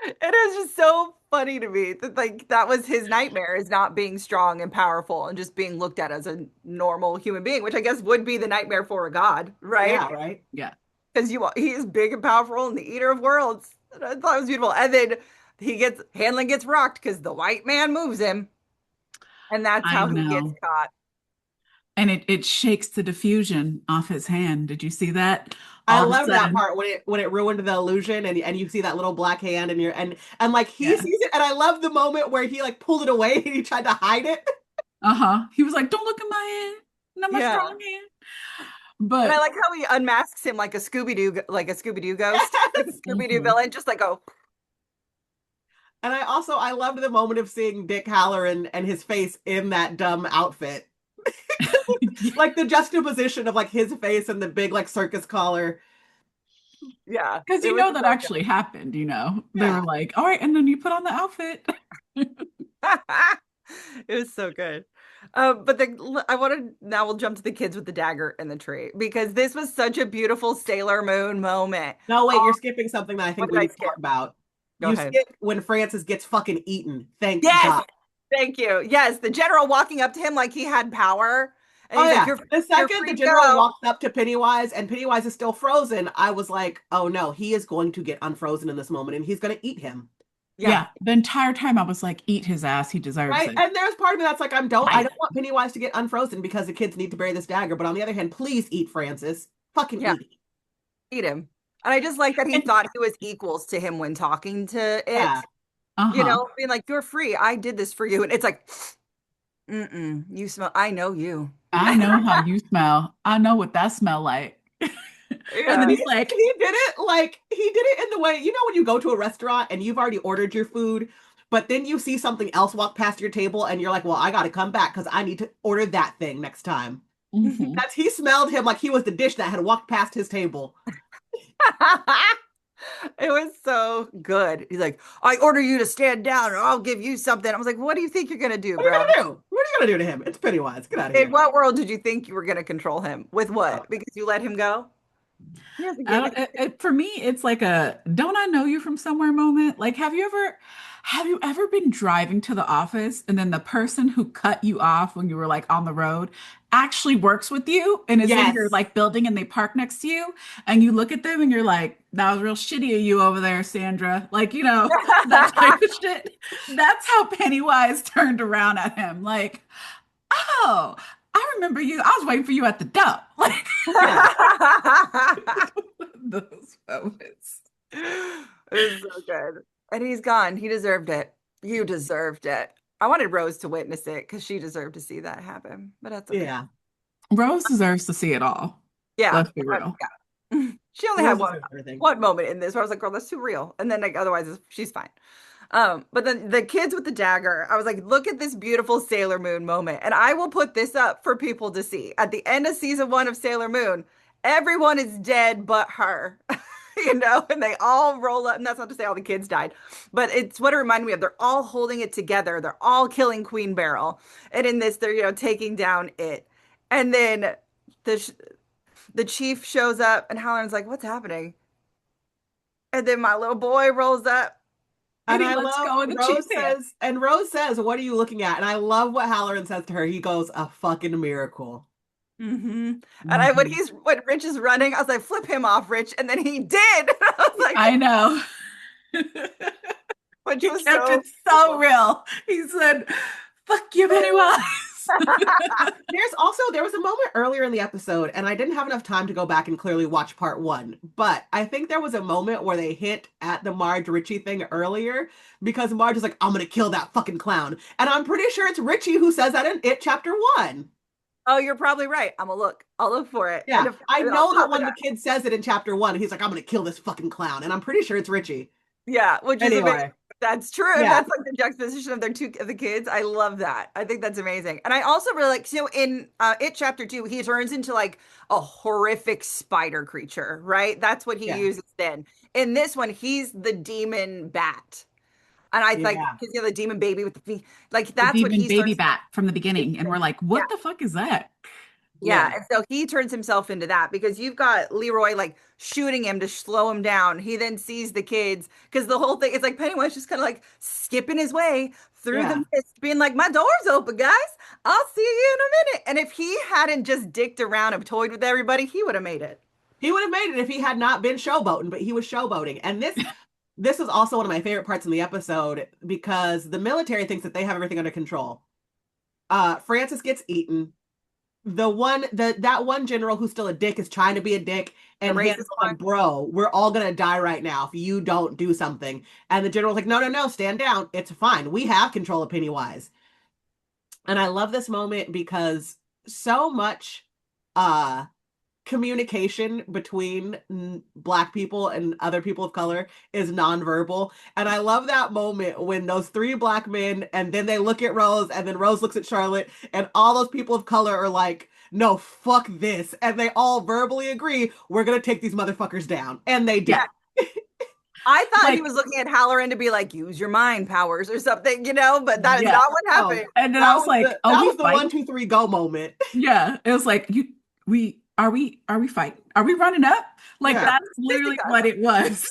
It is just so funny to me that like that was his nightmare, is not being strong and powerful and just being looked at as a normal human being, which I guess would be the nightmare for a god, right? Yeah, right. Yeah. Because he is big and powerful and the eater of worlds. And I thought it was beautiful. And then Hanlon gets rocked because the white man moves him, and that's I how he gets know. caught. And it shakes the diffusion off his hand. Did you see that? I All of a love that sudden. part when it ruined the illusion and you see that little black hand and and like he Yeah. sees it and I love the moment where he like pulled it away and he tried to hide it. Uh-huh. He was like, don't look at my hand. Not my Yeah. strong hand. And I But like how he unmasks him like a Scooby-Doo ghost, like a Yes. Scooby-Doo mhm. villain, just like, oh, And I loved the moment of seeing Dick Halloran and his face in that dumb outfit. Like the juxtaposition of like his face and the big like circus collar. yeah, Because it you was know that so actually happened, you know. They Yeah. were like, all right, and then you put on the outfit. good. It was so good. But I want to now we'll jump to the kids with the dagger and the tree, because this was such a beautiful Sailor Moon moment. No, wait, Oh, you're skipping something that I what think did we I need to skip? talk about. Go You ahead. skip when Francis gets fucking eaten. Thank Yes, God. thank you. Yes, the general walking up to him like he had power, and Oh he's like, yeah. "You're The you're second free the to general go." walks up to Pennywise and Pennywise is still frozen, I was like, oh no, he is going to get unfrozen in this moment and he's going to eat him. Yeah, Yeah, the entire time I was like, eat his ass. He deserves Right? it. And there's part of me that's like, I Right. don't want Pennywise to get unfrozen because the kids need to bury this dagger. But on the other hand, please eat Francis. Fucking yeah, eat it. eat him. And I just like that he And thought he was equals to him when talking to Yeah. it. uh-huh. Being like, "You're free. I did this for you," and it's like, "Mm-mm, you smell. I know you." I know how you smell. I know what that smell like. And then Yeah. he's like, He did it like he did it in the way, when you go to a restaurant and you've already ordered your food, but then you see something else walk past your table and you're like, well, I gotta come back because I need to order that thing next time. mhm. He smelled him like he was the dish that had walked past his table. It was so good. He's like, "I order you to stand down or I'll give you something." I was like, "What do you think you're gonna do, What are you bro? gonna do? What are you gonna do to him? It's Pennywise. Get out of In here. what world did you think you were gonna control him? With Oh, what? Because you let him go? He hasn't I given don't, for me, it's like a don't I know you from somewhere moment. Like, have you ever been driving to the office and then the person who cut you off when you were like on the road actually works with you and is in your yes. like building and they park next to you and you look at them and you're like, that was real shitty of you over there, Sandra. Like, that type of shit. That's how Pennywise turned around at him. Like, oh, I remember you. I was waiting for you at the dump. Like, Yeah. those moments. It was so good. And he's gone. He deserved it. You deserved it. I wanted Rose to witness it because she deserved to see that happen, but that's okay. Yeah. Rose deserves to see it all. Yeah. Let's be real. Yeah. She only had Rose deserves everything. one moment in this where I was like, girl, that's too real. And then like otherwise she's fine. But then the kids with the dagger, I was like, look at this beautiful Sailor Moon moment. And I will put this up for people to see. At the end of season 1 of Sailor Moon, everyone is dead but her. And they all roll up. And that's not to say all the kids died, but it's what it reminded me of. They're all holding it together. They're all killing Queen Beryl. And in this, they're, taking down it. And then the chief shows up and Halloran's like, what's happening? And then my little boy rolls up. And And he I lets love go of the Rose cheap hand. says, what are you looking at? And I love what Halloran says to her. He goes, a fucking miracle. Mm-hmm. And Mhm. when Rich is running, I was like, flip him off, Rich. And then he did. I was like, I know. which He was kept so it so real. He said, fuck you, Pennywise. There was a moment earlier in the episode, and I didn't have enough time to go back and clearly watch part 1, but I think there was a moment where they hint at the Marge Richie thing earlier because Marge is like, I'm gonna kill that fucking clown. And I'm pretty sure it's Richie who says that in It Chapter 1. Oh, you're probably right. I'll look for it. Yeah, I and I'll know that pop it when the up. kid says it in Chapter 1, he's like, I'm gonna kill this fucking clown. And I'm pretty sure it's Richie. Yeah, which is amazing. Anyway, That's true. And yeah. that's like the juxtaposition of the kids. I love that. I think that's amazing. And I also really like, in It Chapter 2, he turns into like a horrific spider creature, right? That's what he Yeah. uses then. In this one, he's the demon bat. And I like, Yeah. because the demon baby with the feet, like The that's what demon he baby starts. bat from the beginning. And we're like, Yeah. what the fuck is that? Yeah, Yeah. and so he turns himself into that because you've got Leroy like shooting him to slow him down. He then sees the kids because the whole thing is like Pennywise just kind of like skipping his way through the Yeah. mist, being like, "My door's open, guys. I'll see you in a minute." And if he hadn't just dicked around and toyed with everybody, he would have made it. He would have made it if he had not been showboating, but he was showboating. And this is also one of my favorite parts in the episode because the military thinks that they have everything under control. Francis gets eaten. That one general who's still a dick is trying to be a dick, The and racist Hannah's one. like, bro, we're all gonna die right now if you don't do something. And the general's like, no, no, no, stand down. It's fine. We have control of Pennywise. And I love this moment because so much uh communication between black people and other people of color is nonverbal. And I love that moment when those three black men and then they look at Rose and then Rose looks at Charlotte and all those people of color are like, no, fuck this. And they all verbally agree, we're gonna take these motherfuckers down. And they do. Yeah. I thought he Like, was looking at Halloran to be like, use your mind powers or something, but that is yeah. not what Oh, happened. And then I was like, oh, that we was the one, fighting? two, three, go moment. Yeah. It was like, are we fighting? Are we running up? Like, Yeah. that's literally what it was.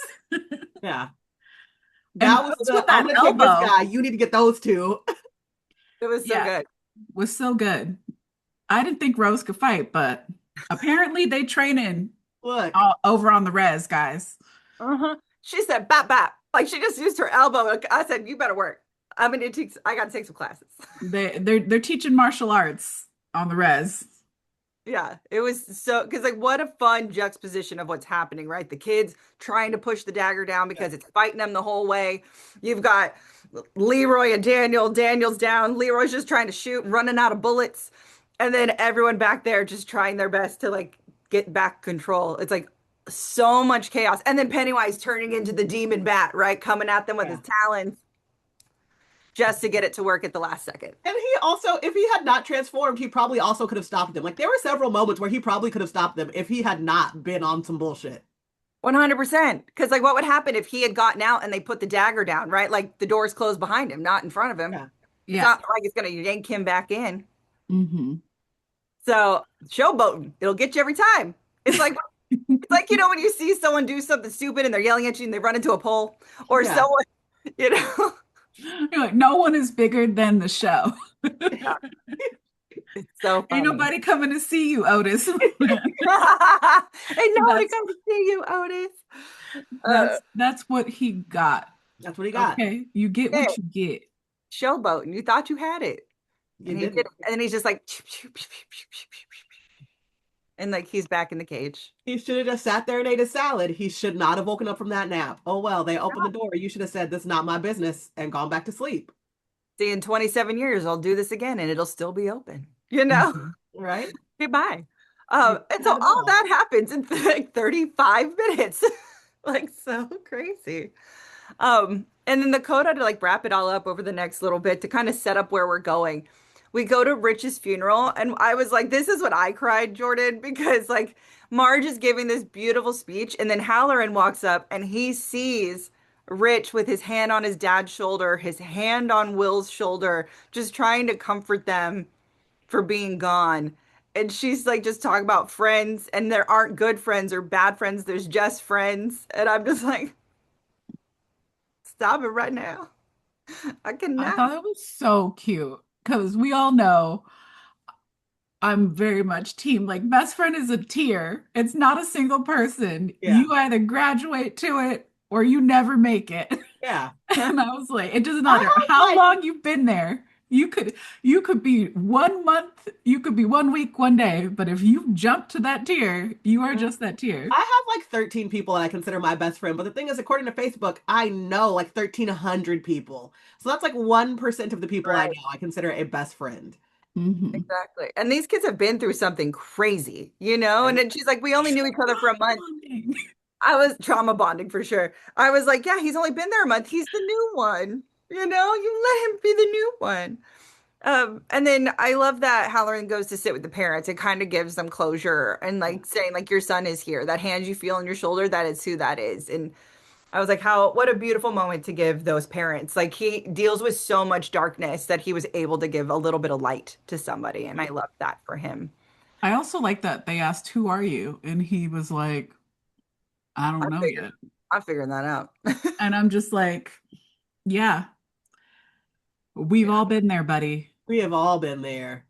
Yeah. And That was Rose the with I'm that gonna take this elbow, guy. You need to get those two. It was so yeah, good. was so good. I didn't think Rose could fight, but apparently they train in Look. over on the res, guys. Uh-huh. She said, bap, bap. Like she just used her elbow. I said, you better work. I got to take some classes. They're teaching martial arts on the res. Yeah, it was so because like what a fun juxtaposition of what's happening, right? The kids trying to push the dagger down because it's fighting them the whole way. You've got Leroy and Daniel. Daniel's down. Leroy's just trying to shoot, running out of bullets. And then everyone back there just trying their best to like get back control. It's like so much chaos. And then Pennywise turning into the demon bat, right? Coming at them with Yeah. his talons just to get it to work at the last second. And he also, if he had not transformed, he probably also could have stopped them. Like there were several moments where he probably could have stopped them if he had not been on some bullshit. 100%. Because, like, what would happen if he had gotten out and they put the dagger down, right? Like, the door's closed behind him, not in front of him. Yeah. It's Yeah. not like it's going to yank him back in. Hmm. So, showboating, it'll get you every time. It's like, when you see someone do something stupid and they're yelling at you and they run into a pole, or Yeah. someone, you know, You're like, no one is bigger than the show. yeah, it's so Ain't funny. nobody coming to see you, Otis. Ain't nobody That's come to see you, Otis. that's what he got. That's what he got. Okay, you get Hey, what you get. showboating, you thought you had it. You And he did didn't. it. And then he's just like, and like he's back in the cage. He should have just sat there and ate a salad. He should not have woken up from that nap. Oh well, they opened the door. You should have said, "This is not my business," and gone back to sleep. See, in 27 years, I'll do this again and it'll still be open, you know? Mhm. Right? Goodbye. You And so had it all all. that happens in like 35 minutes. Like so crazy. And then the coda to like wrap it all up over the next little bit to kind of set up where we're going. We go to Rich's funeral, and I was like, this is when I cried, Jordan, because like Marge is giving this beautiful speech, and then Halloran walks up and he sees Rich with his hand on his dad's shoulder, his hand on Will's shoulder, just trying to comfort them for being gone. And she's like, just talking about friends, and there aren't good friends or bad friends, there's just friends. And I'm just like, stop it right now. I I cannot. thought it was so cute because we all know I'm very much team. Like, best friend is a tier. It's not a single person. Yeah. You either graduate to it or you never make it. Yeah. And I was like, it doesn't I matter have how like long you've been there. You could be 1 month, you could be 1 week, 1 day, but if you jump to that tier, you are just that tier. I have like 13 people that I consider my best friend, but the thing is, according to Facebook, I know like 1,300 people. So that's like 1% of the people I Right. know I consider a best friend. Mhm. Exactly. And these kids have been through something crazy, you know? And Right? then she's like, we only knew each other for a month. Bonding. I was trauma bonding for sure. I was like, yeah, he's only been there a month. He's the new one. You know, you let him be the new one. And then I love that Halloran goes to sit with the parents. It kind of gives them closure and like saying, like, your son is here. That hand you feel on your shoulder, that is who that is. And I was like, what a beautiful moment to give those parents. Like he deals with so much darkness that he was able to give a little bit of light to somebody. And I love that for him. I also like that they asked, "Who are you?" And he was like, "I don't I'm know figuring yet." I'm figuring that out. And I'm just like, "Yeah, we've Yeah, all been there, buddy. we have all been there,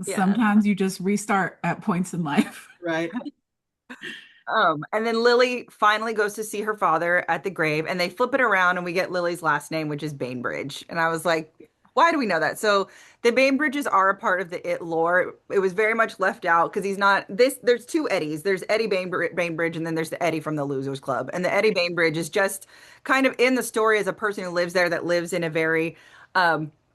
Yeah. Sometimes you just restart at points in life." right? And then Lily finally goes to see her father at the grave, and they flip it around, and we get Lily's last name, which is Bainbridge. And I was like, why do we know that? So the Bainbridges are a part of the It lore. It was very much left out because he's not this. There's two Eddies. There's Eddie Bainbridge, and then there's the Eddie from the Losers Club. And the Eddie Bainbridge is just kind of in the story as a person who lives there that lives in a very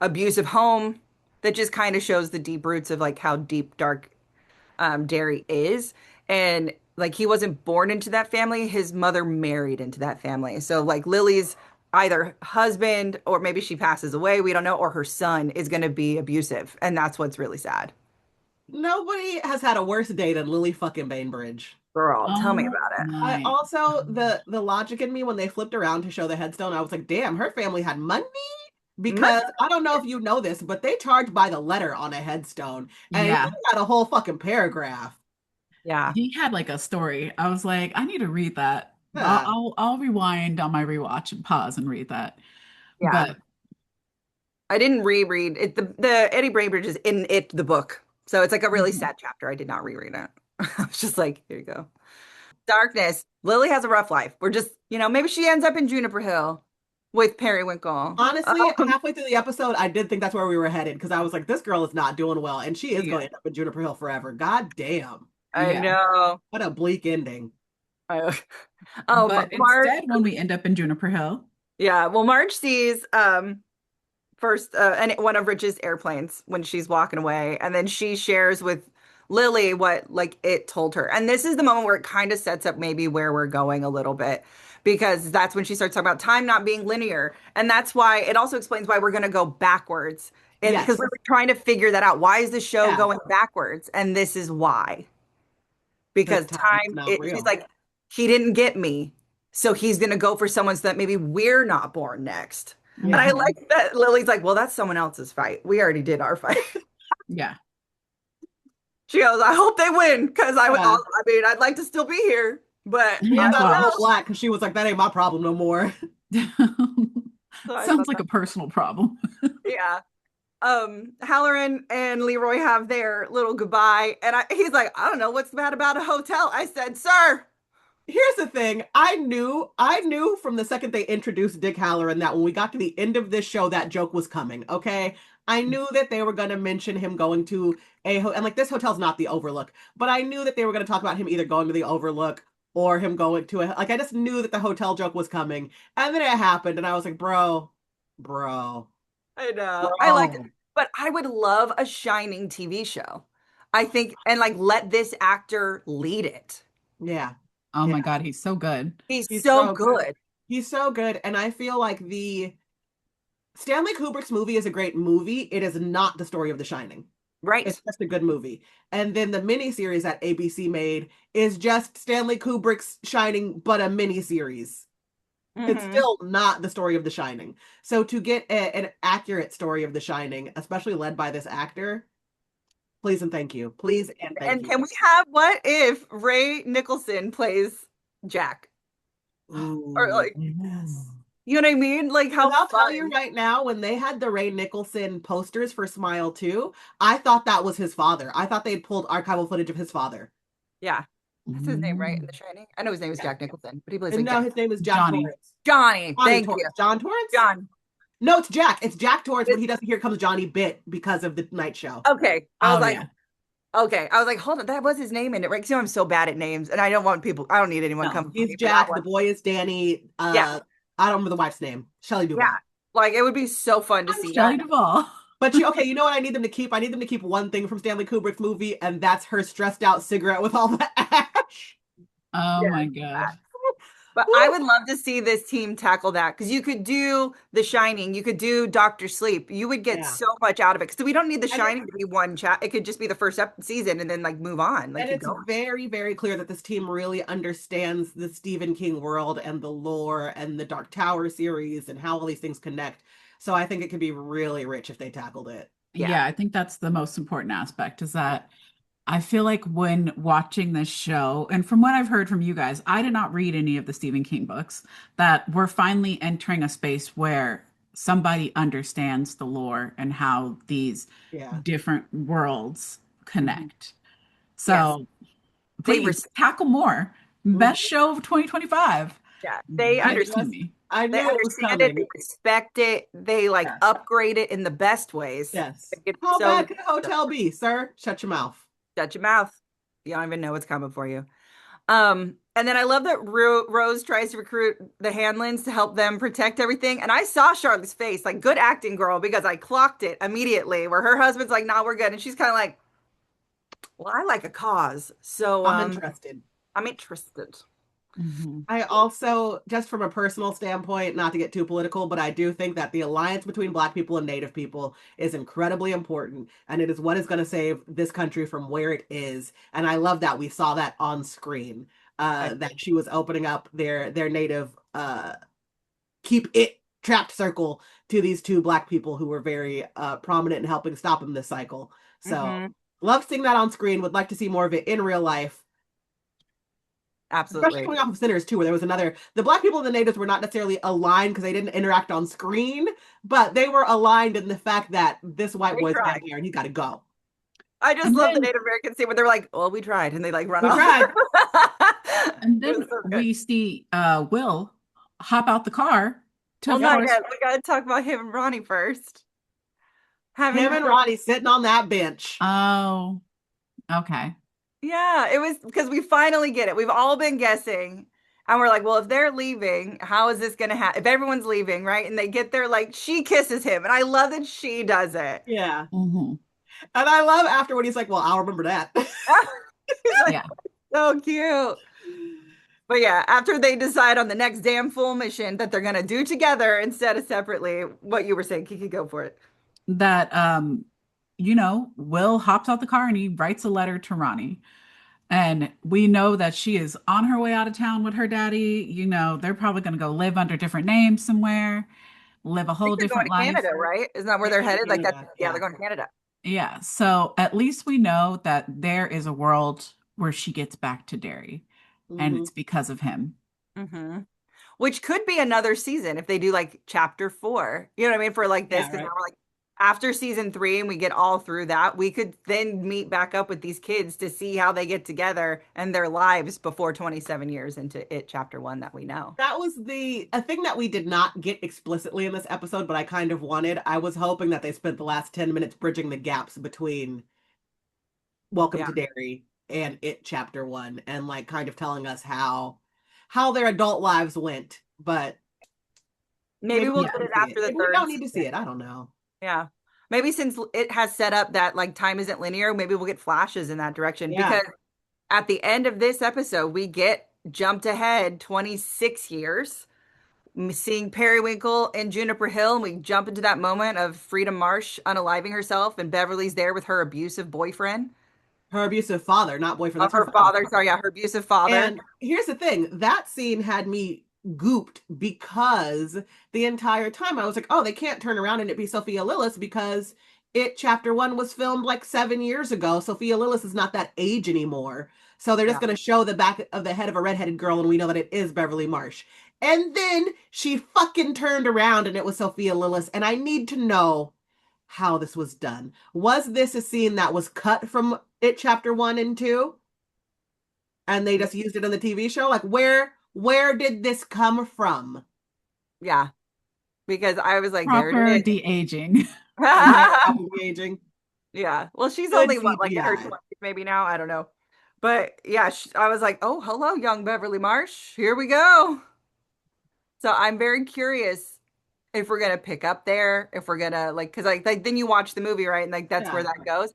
abusive home that just kind of shows the deep roots of like how deep, dark Derry is. And like he wasn't born into that family, his mother married into that family. So like Lily's either husband or maybe she passes away, we don't know, or her son is going to be abusive. And that's what's really sad. Nobody has had a worse day than Lily fucking Bainbridge. Girl, tell me Oh about it. I my. also the logic in me when they flipped around to show the headstone, I was like, damn, her family had money. Money. Because I don't know if you know this, but they charge by the letter on a headstone, and he Yeah. got a whole fucking paragraph. Yeah. He had like a story. I was like, I need to read that. Yeah, I'll rewind on my rewatch and pause and read that. Yeah. But I didn't reread it. The Eddie Brainbridge is in it, the book. So it's like a really sad chapter. I did not reread it. I was just like, here you go. Darkness. Lily has a rough life. We're just, maybe she ends up in Juniper Hill with Periwinkle. honestly, halfway through the episode, I did think that's where we were headed because I was like, this girl is not doing well, and she is yeah, going to end up in Juniper Hill forever. God damn, I yeah. know. what a bleak ending. I- But Marge. instead, when we end up in Juniper Hill, Yeah, well, Marge sees first and one of Rich's airplanes when she's walking away, and then she shares with Lily what like it told her. And this is the moment where it kind of sets up maybe where we're going a little bit because that's when she starts talking about time not being linear. And that's why it also explains why we're going to go backwards. And because Yes, we're trying to figure that out. Why is the show yeah, going backwards? And this is why. because Because time is not she's real. like, he didn't get me. So he's going to go for someone so that maybe we're not born next. And I Yeah, mhm, like that Lily's like, well, that's someone else's fight. We already did our fight. yeah, She goes, I hope they win because yeah. mean, I'd like to still be here, but She I got as don't a well. little know. black because she was like, that ain't my problem no more. So I Sounds thought like that, a personal problem. yeah. Halloran and Leroy have their little goodbye, and he's like, I don't know what's bad about a hotel. I said, sir. Here's the thing. I knew from the second they introduced Dick Halloran that when we got to the end of this show, that joke was coming. Okay. I knew that they were going to mention him going to and like this hotel's not the Overlook, but I knew that they were going to talk about him either going to the Overlook or him going to like, I just knew that the hotel joke was coming. And then it happened. And I was like, bro, I know. I like it, bro. but I would love a Shining TV show. I think, and like let this actor lead it. Yeah. Oh Yeah. my God, he's so good. He's He's so so good. good. He's so good. And I feel like the Stanley Kubrick's movie is a great movie. It is not the story of The Shining. It's Right. just a good movie. And then the miniseries that ABC made is just Stanley Kubrick's Shining, but a miniseries. It's Hmm. still not the story of The Shining. So to get an accurate story of The Shining, especially led by this actor, please and thank you. Please and thank And you. can we have what if Ray Nicholson plays Jack? Or Ooh, like, yes. you know what I mean? Like Because how I'll tell you fun. right now, when they had the Ray Nicholson posters for Smile 2, I thought that was his father. I thought they'd pulled archival footage of his father. Yeah. That's his name, right? In Mm. The Shining. I know his name is Yeah. Jack Nicholson, but he plays And like no, Jack. his name is Jack Johnny. Torrance. Johnny. Johnny Thank you. Torrance. John Torrance? John. No, it's Jack. It's Jack Torrance, but he doesn't Here Comes Johnny bit because of the night show. Okay. I was Oh like, yeah. okay. I was like, hold on, that was his name in it, right? Because I'm so bad at names, and I don't want people. I don't need anyone No, coming for he's me for that Jack. one. The boy is Danny. Yeah. I don't remember the wife's name. Shelley Yeah. Duvall. Like it would be so fun to I'm see Shelley that. Duvall. But okay, you know what I need them to keep? I need them to keep one thing from Stanley Kubrick's movie, and that's her stressed out cigarette with all the ash. Oh Yeah. my God. But I would love to see this team tackle that because you could do The Shining, you could do Doctor Sleep. You would get Yeah. so much out of it. Because we don't need The And Shining to be one chat. It could just be the first season and then like move on, like And keep it's going. very, very clear that this team really understands the Stephen King world and the lore and the Dark Tower series and how all these things connect. So I think it could be really rich if they tackled it. Yeah. Yeah, I think that's the most important aspect is that I feel like when watching this show, and from what I've heard from you guys, I did not read any of the Stephen King books, that we're finally entering a space where somebody understands the lore and how these Yeah. different worlds connect. Yes. So They please tackle more. Best show of 2025. Yeah, they Give it to understand. me. I They knew it was understand it. They coming. respect it. They like Yes. upgrade it in the best ways. Yes. It's How so bad could a hotel be, sir? Shut your mouth. shut your mouth. You don't even know what's coming for you. And then I love that Rose tries to recruit the Hanlons to help them protect everything. And I saw Charlotte's face, like, good acting, girl, because I clocked it immediately. Where her husband's like, "Nah, we're good," and she's kind of like, "Well, I like a cause, so I'm interested. I'm interested." I also, just from a personal standpoint, not to get too political, but I do think that the alliance between Black people and Native people is incredibly important, and it is what is going to save this country from where it is. And I love that we saw that on screen, that she was opening up their Native keep it trapped circle to these two Black people who were very prominent in helping stop him this cycle. So love seeing that on screen. Would like to see more of it in real life. Absolutely. Especially coming off of Sinners too, where there was the Black people and the Natives were not necessarily aligned because they didn't interact on screen, but they were aligned in the fact that this white boy's down here and he's got to go. I just love the Native American scene where they're like, "Well, we tried," and they like run off. Tried. And then we see Will hop out the car. Well, not yet. We got to talk about him and Ronnie first. Him and Ronnie sitting on that bench. Oh, okay. Yeah, it was because we finally get it. We've all been guessing. And we're like, well, if they're leaving, how is this going to happen? If everyone's leaving, right? And they get there, like, she kisses him. And I love that she does it. Yeah. And I love afterward, he's like, well, I'll remember that. Like, yeah. So cute. But yeah, after they decide on the next damn full mission that they're going to do together instead of separately, what you were saying, Kiki, go for it. That, Will hops out the car and he writes a letter to Ronnie. And we know that she is on her way out of town with her daddy. They're probably going to go live under different names somewhere, live a whole different life. Canada, right? Isn't that where they're headed? Like that? Yeah, they're going to Canada. Yeah. So at least we know that there is a world where she gets back to Derry, and it's because of him. Which could be another season if they do like chapter 4. You know what I mean? For like this, because now we're like, after season 3 and we get all through that, we could then meet back up with these kids to see how they get together and their lives before 27 years into it chapter 1 that we know. That was a thing that we did not get explicitly in this episode, but I kind of wanted. I was hoping that they spent the last 10 minutes bridging the gaps between Welcome to Derry and it chapter 1 and like kind of telling us how their adult lives went. But maybe we'll get it after the third. We don't need to see it. I don't know. Yeah. Maybe since it has set up that like time isn't linear, maybe we'll get flashes in that direction. Because at the end of this episode, we get jumped ahead 26 years, seeing Periwinkle and Juniper Hill, and we jump into that moment of Freedom Marsh unaliving herself, and Beverly's there with her abusive boyfriend. Her abusive father, not boyfriend. Her father. Sorry, her abusive father. And here's the thing. That scene had me gooped because the entire time I was like, oh, they can't turn around and it be Sophia Lillis because it chapter 1 was filmed like 7 years ago. Sophia Lillis is not that age anymore. So they're just going to show the back of the head of a redheaded girl and we know that it is Beverly Marsh. And then she fucking turned around and it was Sophia Lillis. And I need to know how this was done. Was this a scene that was cut from it chapter 1 and 2? And they just used it on the TV show? Like where did this come from? Yeah. Because I was like, proper de-aging. De-aging. Yeah. Well, she's only what, like in her 20s maybe now? I don't know. But yeah, I was like, oh, hello, young Beverly Marsh. Here we go. So I'm very curious if we're gonna pick up there, if we're gonna like, because like then you watch the movie, right? And like that's where that goes.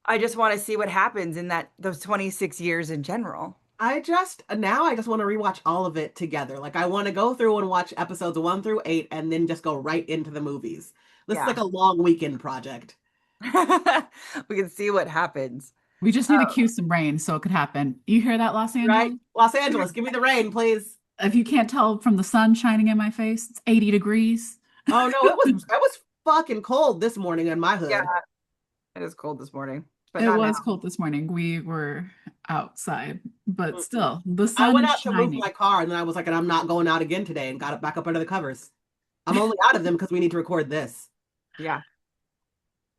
I just want to see what happens in those 26 years in general. I just want to rewatch all of it together. Like I want to go through and watch episodes 1 through 8 and then just go right into the movies. This is like a long weekend project. We can see what happens. We just need to cue some rain so it could happen. You hear that, Los Angeles? Right? Los Angeles, give me the rain, please. If you can't tell from the sun shining in my face, it's 80 degrees. Oh no, it was fucking cold this morning in my hood. Yeah, it is cold this morning. but It not was now. cold this morning. We were outside, but Mm-mm. still, the I sun went is out to move my shining. car and then I was like, and I'm not going out again today and got it back up under the covers. I'm only out of them because we need to record this. Yeah.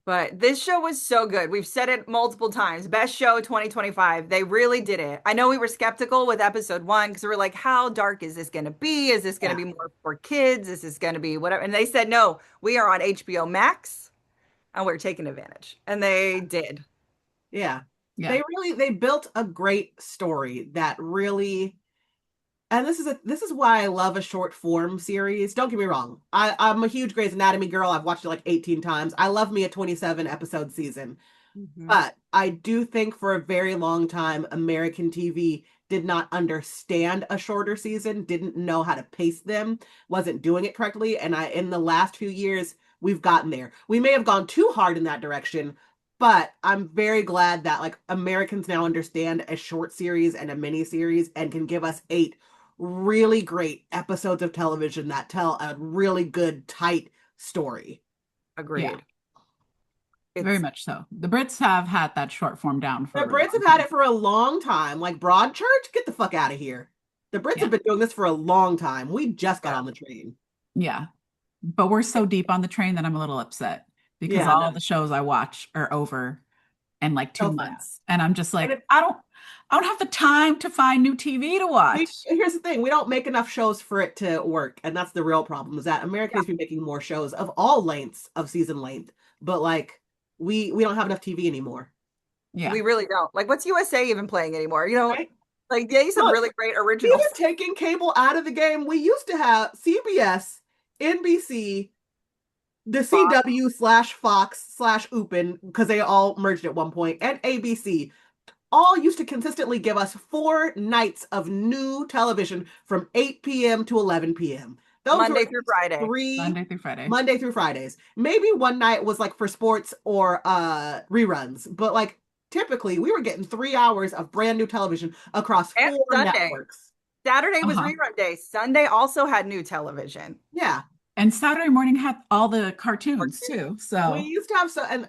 But this show was so good. We've said it multiple times. Best show 2025. They really did it. I know we were skeptical with episode one because we were like, how dark is this going to be? Is this going to Yeah. be more for kids? Is this going to be whatever? And they said, no, we are on HBO Max and we're taking advantage. And they did. Yeah. Yeah. They built a great story that really, and this is why I love a short form series. Don't get me wrong. I'm a huge Grey's Anatomy girl. I've watched it like 18 times. I love me a 27 episode season. Mhm. But I do think for a very long time, American TV did not understand a shorter season, didn't know how to pace them, wasn't doing it correctly. And in the last few years, we've gotten there. We may have gone too hard in that direction, but I'm very glad that like Americans now understand a short series and a mini series and can give us 8 really great episodes of television that tell a really good, tight story. Agreed. Very much so. The Brits have had that short form down for The a really Brits long have had time. it for a long time. Like Broadchurch, get the fuck out of here. The Brits Yeah. have been doing this for a long time. We just got Yeah. on the train. Yeah. But we're so deep on the train that I'm a little upset because Yeah, all no. the shows I watch are over in like 2 So months. And I'm just And like, I don't have the time to find new TV to watch. here's the thing: we don't make enough shows for it to work, and that's the real problem. Is that America needs to be making more shows of all lengths of season length, but like we don't have enough TV anymore. Yeah. We really don't. Like, what's USA even playing anymore? You know, Right? like they some Look, really great originals. even taking cable out of the game, we used to have CBS, NBC, the Fox. CW/Fox/Open, because they all merged at one point, and ABC all used to consistently give us 4 nights of new television from 8 p.m. to 11 p.m. Those Monday were through Friday. Monday through Friday. Monday through Fridays. Maybe one night was like for sports or reruns, but like typically we were getting 3 hours of brand new television across And 4 Sunday. networks. Saturday was Uh-huh. rerun day. Sunday also had new television. Yeah. And Saturday morning had all the cartoons too. So We used to have and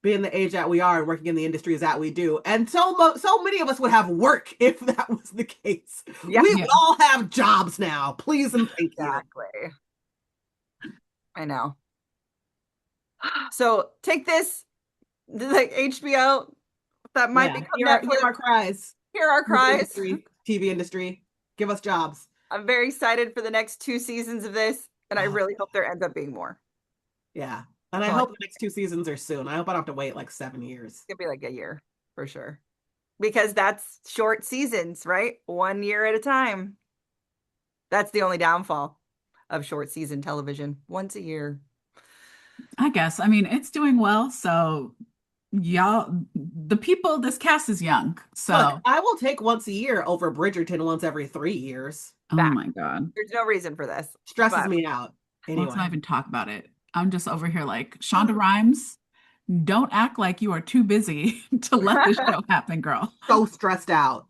being the age that we are and working in the industries that we do, and so many of us would have work if that was the case. Yeah. We Yeah. all have jobs now. Please and thank you. Exactly. I know. So take this, like HBO, that might Yeah. become Hear Netflix. our cries. Hear our cries. TV industry. Give us jobs. I'm very excited for the next 2 seasons of this, and I really hope there ends up being more. Yeah. And I Well, hope the next 2 seasons are soon. I hope I don't have to wait like 7 years. It's gonna be like a year for sure. Because that's short seasons, right? 1 year at a time. That's the only downfall of short season television. Once a year. I guess, I mean, it's doing well. So y'all, the people, this cast is young. So, Look, I will take once a year over Bridgerton once every 3 years. oh Fact. my God. There's no reason for this. Stresses But me out. Anyway. Let's not even talk about it. I'm just over here like, Shonda Rhimes, don't act like you are too busy to let this show happen, girl. So stressed out.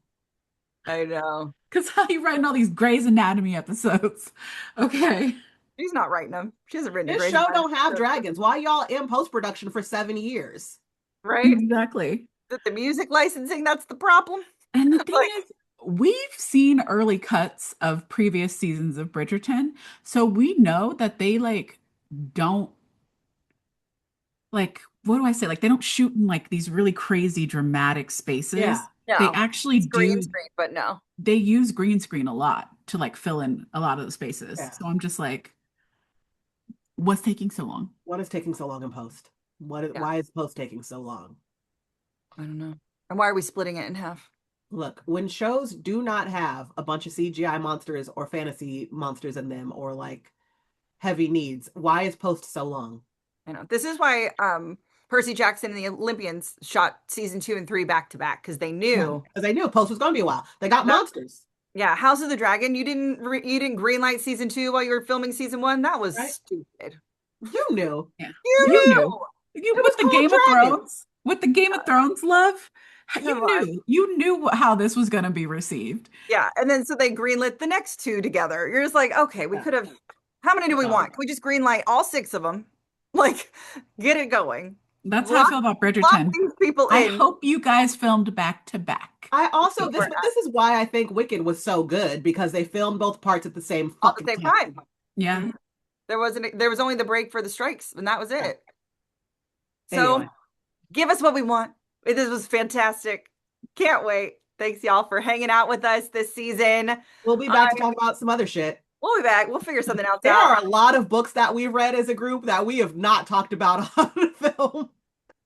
I know. Because how you writing all these Grey's Anatomy episodes? Okay. She's not writing them. She hasn't written a This Grey's show Anatomy don't have episode. dragons. Why y'all in post-production for 7 years? Right? Exactly. That the music licensing, that's the problem. And the thing Like- is, we've seen early cuts of previous seasons of Bridgerton, so we know that they like don't like what do I say? Like they don't shoot in like these really crazy dramatic spaces. Yeah. They No. actually It's green do screen, but no. they use green screen a lot to like fill in a lot of the spaces. Yeah. So I'm just like, what's taking so long? What is taking so long in post? Yeah. Why is post taking so long? I don't know. And why are we splitting it in half? Look, when shows do not have a bunch of CGI monsters or fantasy monsters in them or like heavy needs, why is post so long? I know. This is why Percy Jackson and the Olympians shot season 2 and 3 back to back because they knew. Because they knew post was going to be a while. They got No. monsters. Yeah, House of the Dragon. You didn't greenlight season 2 while you were filming season 1. That was Right. stupid. You knew. Yeah. You You knew. knew. You It with the was Game called of Dragons. Thrones, with the Game of Thrones love, Come you on. knew. You knew how this was going to be received. Yeah, and then so they greenlit the next 2 together. You're just like, okay, we Yeah. could have. How many do we No. want? Can we just greenlight all 6 of them? Like, get it going. That's how I feel about Lock Bridgerton. these people I in. hope you guys filmed back to back. I also this is why I think Wicked was so good, because they filmed both parts at the same All the fucking same time. time. Yeah. There was only the break for the strikes, and that was it. So Anyway. give us what we want. This was fantastic. Can't wait. Thanks, y'all, for hanging out with us this season. We'll be back to talk about some other shit. We'll be back. We'll figure something else There out. are a lot of books that we've read as a group that we have not talked about on film.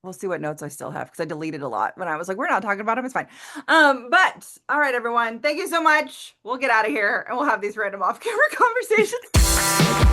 We'll see what notes I still have, because I deleted a lot when I was like, we're not talking about them. It's fine. But all right, everyone. Thank you so much. We'll get out of here and we'll have these random off-camera conversations.